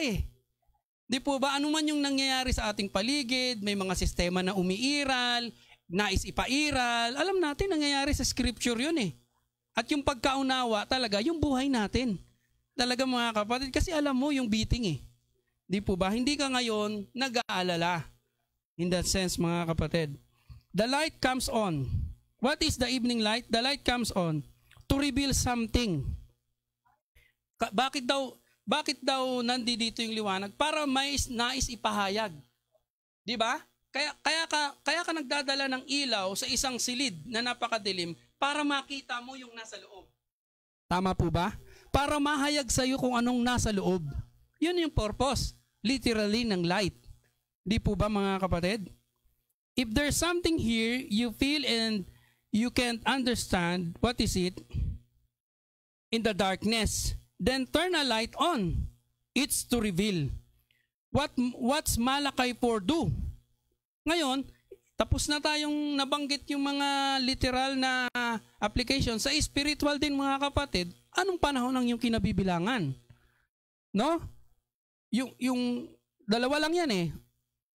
Di po ba? Ano man yung nangyayari sa ating paligid, may mga sistema na umiiral, nais ipairal, alam natin nangyayari sa scripture yun At yung pagkaunawa talaga, yung buhay natin. Talaga mga kapatid, kasi alam mo yung beating Di po ba? Hindi ka ngayon nag-aalala. In that sense, mga kapatid. The light comes on. What is the evening light? The light comes on to reveal something. Bakit daw nandito yung liwanag? Para may nais ipahayag. Di ba? Kaya ka nagdadala ng ilaw sa isang silid na napakadilim para makita mo yung nasa loob. Tama po ba? Para mahayag sa iyo kung anong nasa loob. Yun yung purpose, literally, ng light. Di po ba, mga kapatid? If there's something here you feel and you can't understand what is it in the darkness, then turn a light on. It's to reveal. What's Malachi 4 do? Ngayon, tapos na tayong nabanggit yung mga literal na application. Sa spiritual din, mga kapatid, anong panahon ang yung kinabibilangan? No? Yung dalawa lang yan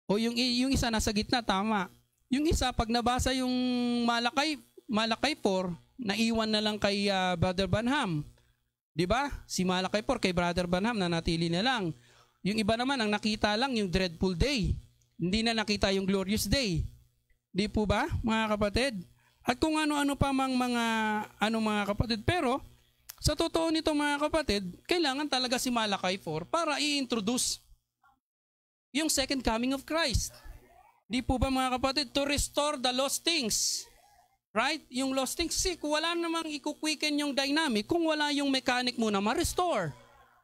O yung isa nasa gitna, tama. Yung isa, pag nabasa yung Malachi 4, naiwan na lang kay Brother Branham. Di ba? Si Malachi 4 kay Brother Branham na natili na lang. Yung iba naman, ang nakita lang yung dreadful day. Hindi na nakita yung glorious day. Di po ba, mga kapatid? At kung ano-ano pa mga kapatid. Pero, sa totoo nito, mga kapatid, kailangan talaga si Malachi 4 para i-introduce yung second coming of Christ. Di po ba, mga kapatid? To restore the lost things. Right? Yung lost things, kasi kung wala namang ikuquicken yung dynamic, kung wala yung mechanic muna, ma-restore.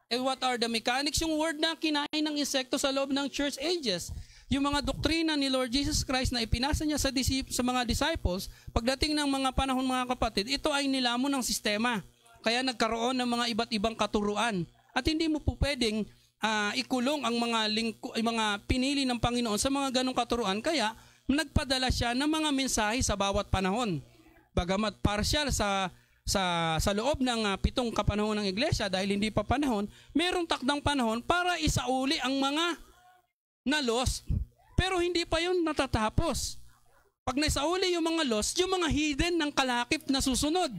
And what are the mechanics? Yung word na kinain ng insekto sa loob ng church ages. Yung mga doktrina ni Lord Jesus Christ na ipinasa niya sa mga disciples, pagdating ng mga panahon, mga kapatid, ito ay nilamon ng sistema. Kaya nagkaroon ng mga iba't ibang katuruan. At hindi mo po pwedeng ikulong ang mga pinili ng Panginoon sa mga ganong katuruan. Kaya nagpadala siya ng mga mensahe sa bawat panahon. Bagamat partial sa loob ng 7 kapanahon ng iglesia dahil hindi pa panahon, mayroong takdang panahon para isauli ang mga na-lost. Pero hindi pa yun natatapos. Pag naisauli yung mga lost, yung mga hidden ng kalakip na susunod.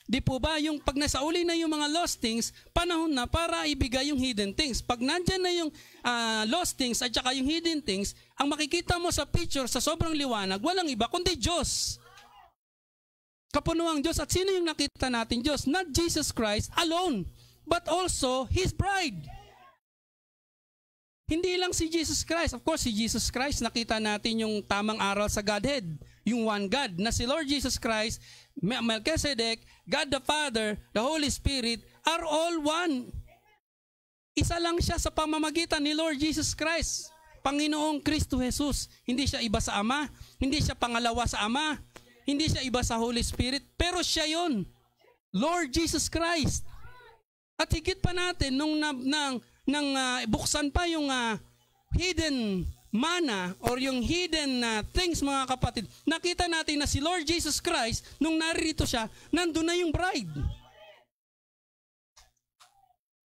Di po ba, yung pag nasauli na yung mga lost things, panahon na para ibigay yung hidden things. Pag nandyan na yung lost things at saka yung hidden things, ang makikita mo sa picture, sa sobrang liwanag, walang iba kundi Diyos. Kapunuang Diyos. At sino yung nakita natin Diyos? Not Jesus Christ alone, but also His bride. Hindi lang si Jesus Christ. Of course, si Jesus Christ, nakita natin yung tamang aral sa Godhead. yung one God na si Lord Jesus Christ, Melchizedek, God the Father, the Holy Spirit are all one. Isa lang siya sa pamamagitan ni Lord Jesus Christ, Panginoong Kristo Jesus. Hindi siya iba sa Ama, hindi siya pangalawa sa Ama, hindi siya iba sa Holy Spirit, pero siya yon, Lord Jesus Christ. At higit pa natin, nung buksan pa yung hidden manna or yung hidden things, mga kapatid, nakita natin na si Lord Jesus Christ, nung narito siya, nandun na yung bride.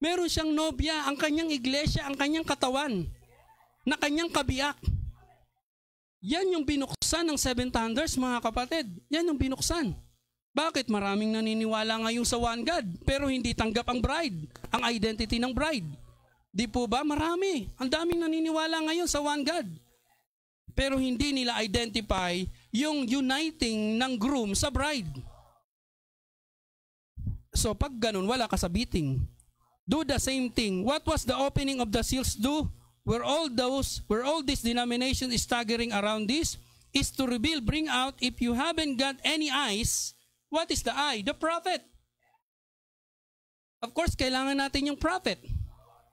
Meron siyang nobya, ang kanyang iglesia, ang kanyang katawan, na kanyang kabiyak. Yan yung binuksan ng seven thunders, mga kapatid. Yan yung binuksan. Bakit? Maraming naniniwala ngayon sa one God, pero hindi tanggap ang bride, ang identity ng bride. Di po ba? Marami. Ang daming naniniwala ngayon sa one God. Pero hindi nila identify yung uniting ng groom sa bride. So pag ganun, wala ka sa beating. Do the same thing. What was the opening of the seals do? Where all this denomination is staggering around this is to reveal, bring out, if you haven't got any eyes, what is the eye? The prophet. Of course, kailangan natin yung prophet.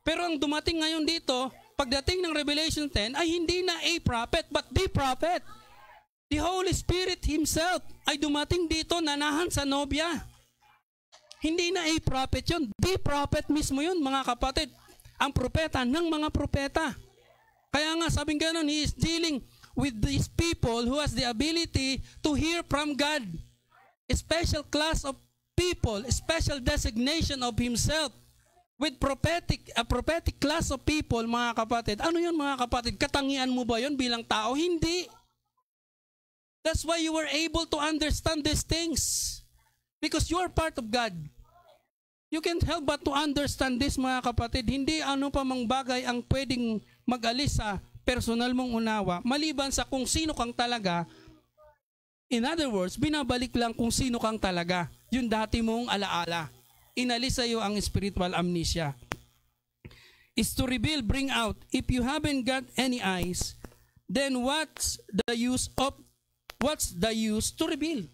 Pero ang dumating ngayon dito, pagdating ng Revelation 10, ay hindi na a prophet, but the prophet. The Holy Spirit Himself ay dumating dito, nanahan sa nobya. Hindi na a prophet yun. The prophet mismo yun, mga kapatid. Ang propeta ng mga propeta. Kaya nga, sabing ganun, He is dealing with these people who has the ability to hear from God. A special class of people, a special designation of Himself with a prophetic class of people, mga kapatid. Ano yun, mga kapatid? Katangian mo ba yun bilang tao? Hindi. That's why you were able to understand these things. Because you are part of God. You can't help but to understand this, mga kapatid. Hindi ano pa mang bagay ang pwedeng mag-alis sa personal mong unawa, maliban sa kung sino kang talaga. In other words, binabalik lang kung sino kang talaga. Yung dati mong alaala. Inalis sa iyo ang spiritual amnesia. Is to reveal, bring out. If you haven't got any eyes, then what's the use to reveal?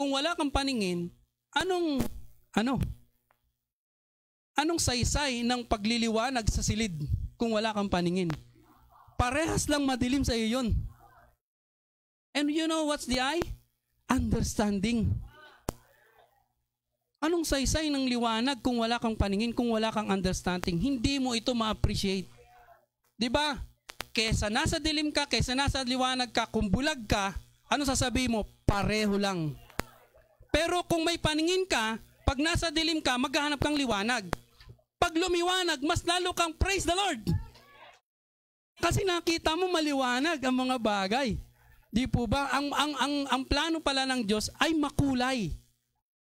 Kung wala kang paningin, anong saysay ng pagliliwanag sa silid kung wala kang paningin? Parehas lang madilim sa iyo yun. And you know what's the eye? Understanding. Anong saysay ng liwanag kung wala kang paningin, kung wala kang understanding? Hindi mo ito ma-appreciate. Diba? Kesa nasa dilim ka, kesa nasa liwanag ka, kung bulag ka, ano sasabihin mo? Pareho lang. Pero kung may paningin ka, pag nasa dilim ka, maghahanap kang liwanag. Pag lumiwanag, mas lalo kang praise the Lord. Kasi nakita mo maliwanag ang mga bagay. Di po ba? Ang plano pala ng Diyos ay makulay.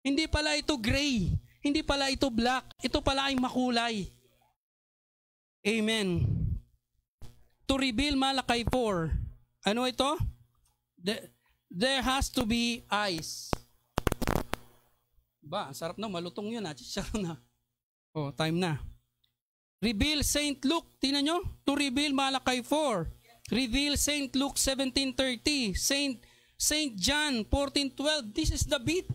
Hindi pala ito gray. Hindi pala ito black. Ito pala ay makulay. Amen. To reveal Malachi 4. Ano ito? There has to be eyes. Ba, sarap na. Malutong yun. Sarap na. Oh, time na. Reveal St. Luke. Tingnan nyo. To reveal Malachi 4. Reveal St. Luke 17:30, St. John 14:12. This is the beat.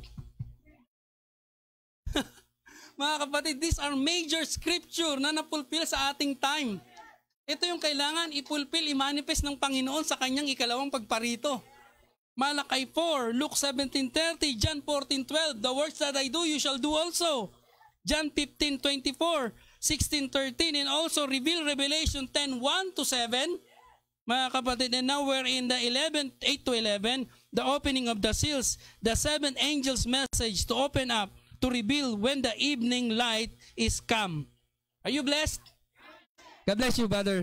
Mga kapatid, these are major scripture na napulpil sa ating time. Ito yung kailangan ipulpil, i-manifest ng Panginoon sa kanyang ikalawang pagparito. Malachi 4, Luke 17:30, John 14:12. The works that I do, you shall do also. John 15:24, 16:13, and also reveal Revelation 10:1-7. Mga kapatid, and now we're in the 8-11, the opening of the seals, the seven angels' message to open up, to reveal when the evening light is come. Are you blessed? God bless you, brother.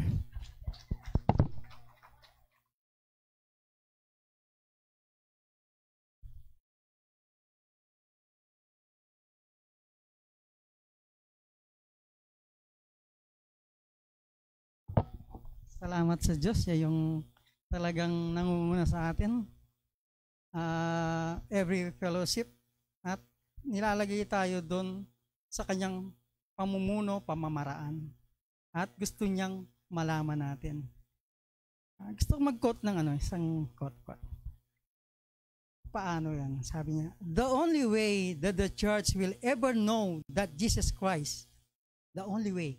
Salamat sa Diyos, siya yung talagang nangunguna sa atin. Every fellowship at nilalagay tayo doon sa kanyang pamumuno, pamamaraan. At gusto niyang malaman natin. Gusto ko mag-quote ng isang quote. paano yan? Sabi niya, the only way that the church will ever know that Jesus Christ, the only way.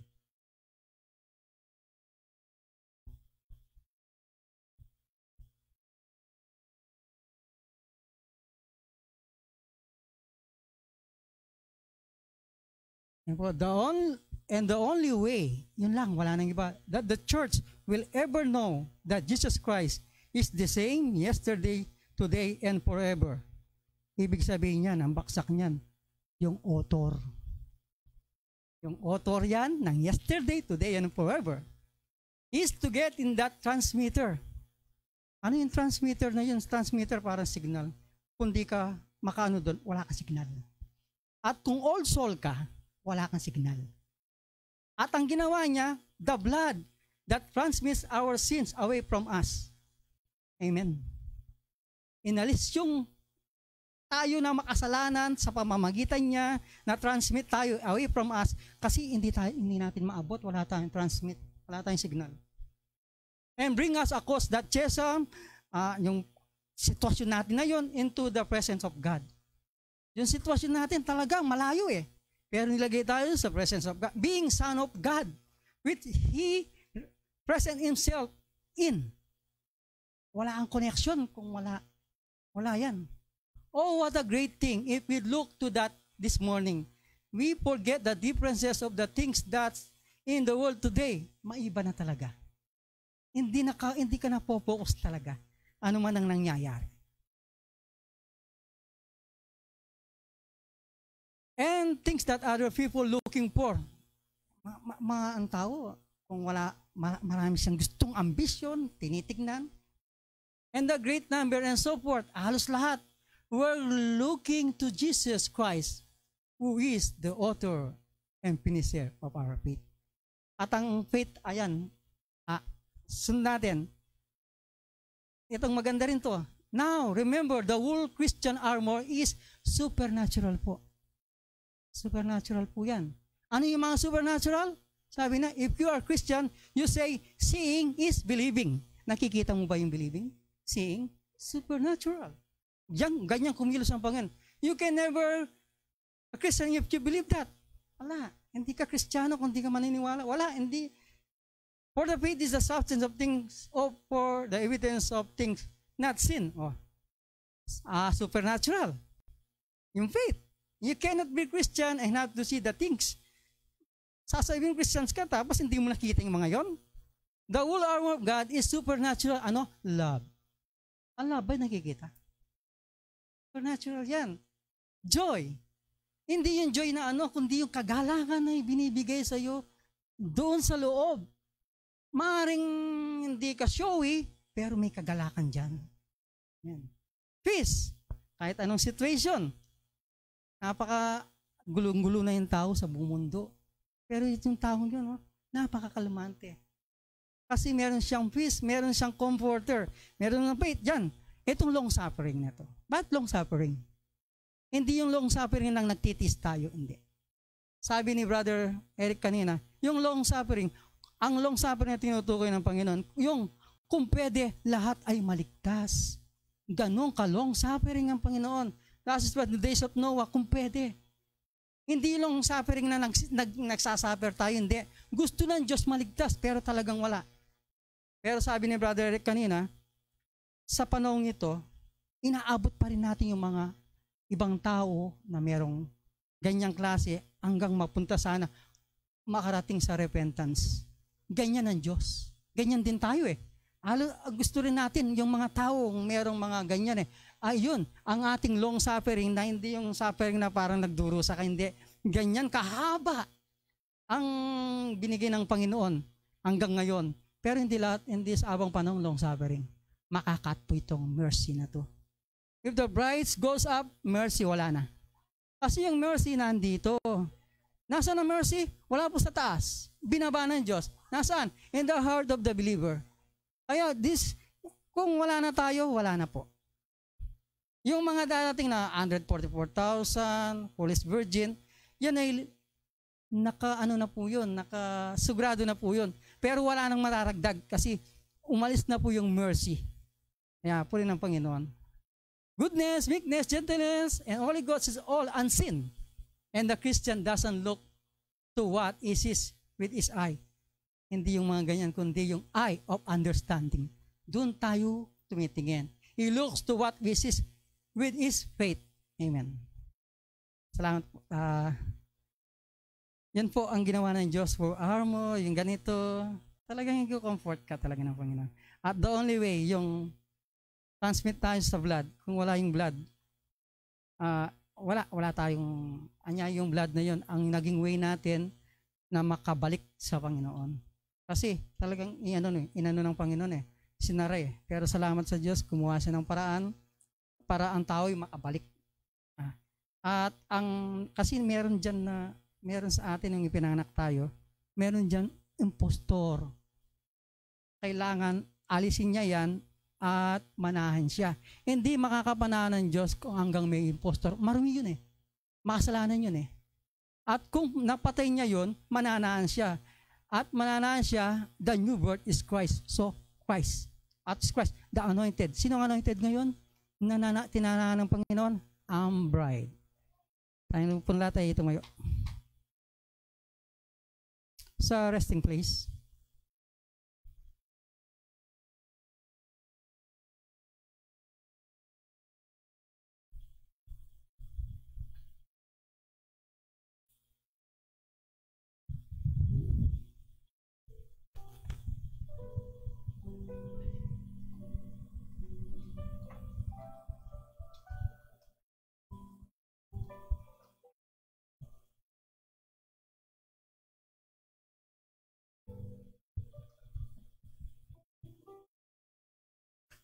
The only way, yun lang, wala nang iba, that the church will ever know that Jesus Christ is the same yesterday, today, and forever. Ibig sabihin niyan, ang baksak niyan, yung author. Yung author yan ng yesterday, today, and forever is to get in that transmitter. Ano yung transmitter na yun? Transmitter parang signal. Kung di ka makaano doon, wala ka signal. At kung old soul ka, wala kang signal. At ang ginawa niya, the blood that transmits our sins away from us. Amen. Inalis yung tayo na makasalanan sa pamamagitan niya, na transmit tayo away from us, kasi hindi natin maabot, wala tayong transmit, wala tayong signal. And bring us across that chasm, yung sitwasyon natin na yun, into the presence of God. Yung sitwasyon natin talagang malayo eh. Pero nilagay tayo sa presence of God. Being Son of God, which He present Himself in. Wala ang connection kung wala yan. Oh, what a great thing if we look to that this morning. We forget the differences of the things that's in the world today. Maiba na talaga. Hindi ka na po-focus talaga. Ano man ang nangyayari. And things that other people looking for. Ang tao, kung marami siyang gustong ambisyon, tinitignan. And the great number and so forth, halos lahat, we're looking to Jesus Christ, who is the author and finisher of our faith. At ang faith, ayan, sundan natin. Itong maganda rin to. Now, remember, the whole Christian armor is supernatural po. Supernatural po yan. Ano yung mga supernatural? Sabi na, if you are Christian, you say, seeing is believing. Nakikita mo ba yung believing? Seeing, supernatural. Ganyan kumilos ang Panginoon. You can never a Christian if you believe that. Wala. Hindi ka Kristiyano kung hindi ka maniniwala. Wala. Hindi. For the faith is the substance of things, for the evidence of things not seen. Supernatural. Yung faith. You cannot be Christian and not to see the things. Sasabihin Christians ka, tapos hindi mo nakita yung mga yon. The whole armor of God is supernatural. Love. Ang love ba'y nakikita? Supernatural yan. Joy. Hindi yung joy na kundi yung kagalangan na binibigay sa iyo doon sa loob. Maaring hindi ka showy, pero may kagalakan dyan. Yan. Peace. Kahit anong situation. Napaka gulong-gulo na yung tao sa buong mundo. Pero itong taong yun, napakakalmante. Kasi meron siyang peace, meron siyang comforter, meron ng faith. Yan, itong long suffering na to. Ba't long suffering? Hindi yung long suffering nang nagtitis tayo, hindi. Sabi ni Brother Eric kanina, yung long suffering, ang long suffering na tinutukoy ng Panginoon, yung kung pwede, lahat ay maligtas. Ganun ka long suffering ng Panginoon. That's what the days of Noah, kung pwede. Hindi long suffering na nagsasuffer tayo, hindi. Gusto ng Diyos maligtas, pero talagang wala. Pero sabi ni Brother Eric kanina, sa panahong ito, inaabot pa rin natin yung mga ibang tao na merong ganyang klase hanggang mapunta sana makarating sa repentance. Ganyan ang Diyos. Ganyan din tayo eh. Gusto rin natin yung mga tao merong mga ganyan eh. Ayun, ang ating long suffering na hindi yung suffering na parang nagdurusa ka, hindi. Ganyan kahaba ang binigay ng Panginoon hanggang ngayon. Pero hindi sa abang panahon long suffering. Makakat po itong mercy na to. If the bright goes up, mercy wala na. Kasi yung mercy nandito. Nasaan ang mercy? Wala po sa taas. Binaba ng Diyos. Nasaan? In the heart of the believer. Kaya kung wala na tayo, wala na po. Yung mga darating na 144,000, Police Virgin, yan ay naka-ano na po yun, nakasugrado na po yun. Pero wala nang mararagdag kasi umalis na po yung mercy. Kaya po rin ng Panginoon. Goodness, meekness, gentleness, and Holy Ghost is all unseen. And the Christian doesn't look to what is his with his eye. Hindi yung mga ganyan, kundi yung eye of understanding. Doon tayo tumitingin. He looks to what is his with his faith. Amen. Salamat po. Yan po ang ginawa ng Diyos for armor, yung ganito. Talagang i-comfort ka talaga ng Panginoon. At the only way, yung transmit tayo sa blood. Kung wala yung blood, wala tayong, yung blood na yun, ang naging way natin na makabalik sa Panginoon. Kasi talagang inano ng Panginoon sinara Pero salamat sa Diyos, gumawa siya ng paraan para ang tao'y makabalik. At kasi meron sa atin yung ipinanganak tayo, meron dyan impostor. Kailangan alisin niya yan at manahan siya. Hindi makakapanahan ng Diyos kung hanggang may impostor. Marumi yun Makasalanan yun At kung napatay niya yun, mananahan siya. At mananahan siya, the new birth is Christ. So, Christ. At Christ, the anointed. Sino ang anointed ngayon? Tinanahan ng Panginoon? Ang bride. Tayo punla tayo tumayo. Sa resting place.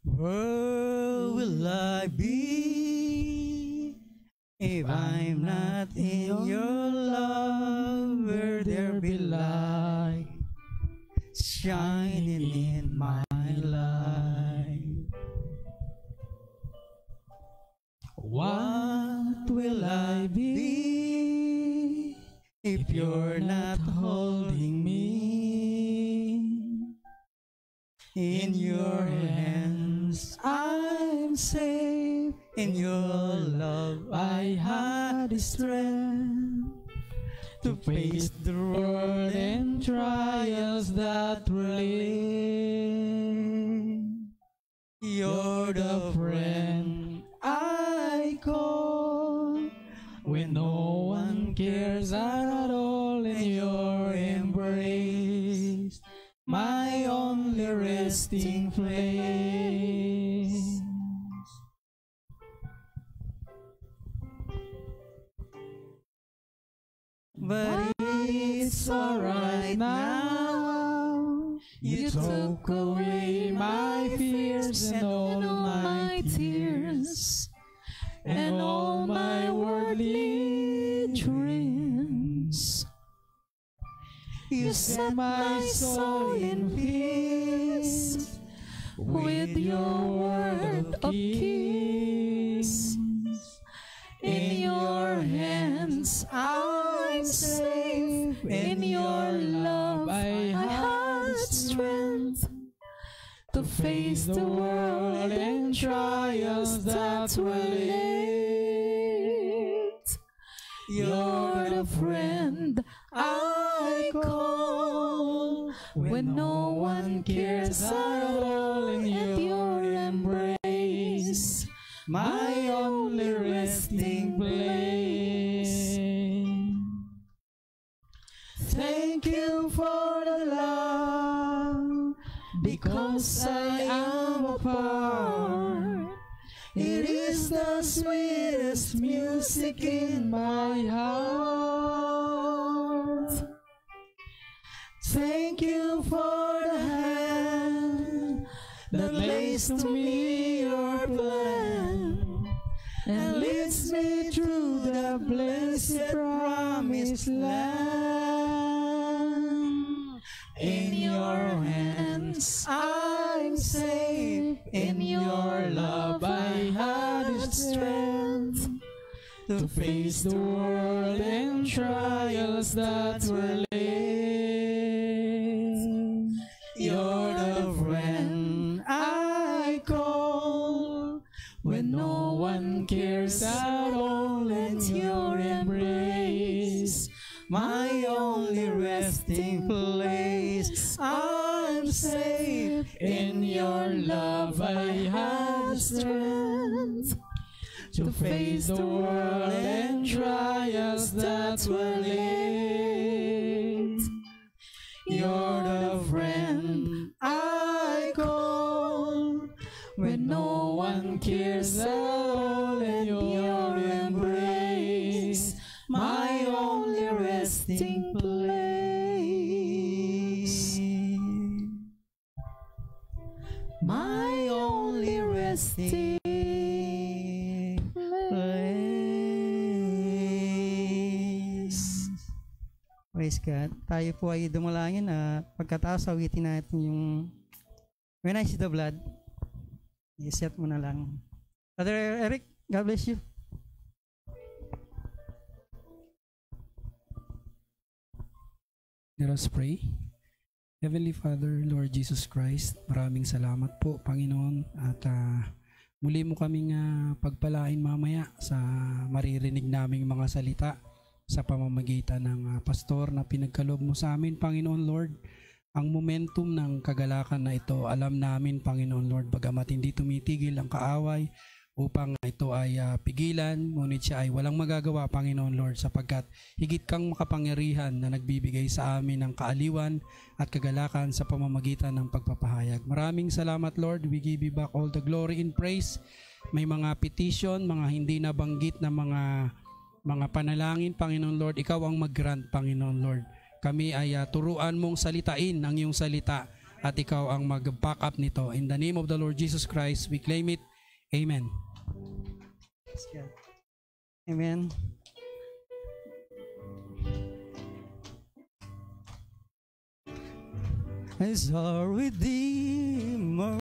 Where will I be if I'm not in your love? Where there be light shining in my life? What will I be if you're not holding me in your hands? I'm safe in your love. I had the strength to face the world and trials that were laid. You're the friend I call when no one cares at all in your embrace. My only resting place. But it's alright now. You took away my fears and all my tears and all my worldly dreams. You set my soul in peace with your word of peace. In your hands I'm safe. In your love I had strength to face the world and trials that were late. You're the friend I call when no one cares at all in your embrace. My only resting place. Thank you for the love, because I am a part. It is the sweetest music in my heart. Thank you for the hand that lays to me your plan and leads me through the blessed promised land. In your hands I'm safe. In your love I had the strength to face the world and trials that were laid. You're the friend I call when no one my only resting place. I'm safe In your love I have strength to face the world and trials that will lead. You're the friend I call when no one cares at all, in your embrace, my only resting place. My only resting place. Praise God. Tayo po ay dumalangin na pagkatapos awitin natin yung When I See the Blood. I-set mo na lang. Brother Eric, God bless you. Let us pray. Heavenly Father, Lord Jesus Christ, maraming salamat po, Panginoon, at muli mo kaming pagpalain mamaya sa maririnig naming mga salita sa pamamagitan ng pastor na pinagkaloob mo sa amin, Panginoon Lord. Ang momentum ng kagalakan na ito, alam namin, Panginoon Lord, bagamat hindi tumitigil ang kaaway upang ito ay pigilan, ngunit siya ay walang magagawa, Panginoon Lord, sapagkat higit kang makapangyarihan na nagbibigay sa amin ng kaaliwan at kagalakan sa pamamagitan ng pagpapahayag. Maraming salamat, Lord. We give you back all the glory and praise. May mga petition, mga hindi nabanggit na mga panalangin, Panginoon Lord. Ikaw ang mag-grant, Panginoon Lord. Kami ay turuan mong salitain ang iyong salita at ikaw ang mag-back up nito. In the name of the Lord Jesus Christ, we claim it. Amen. Amen. As our Redeemer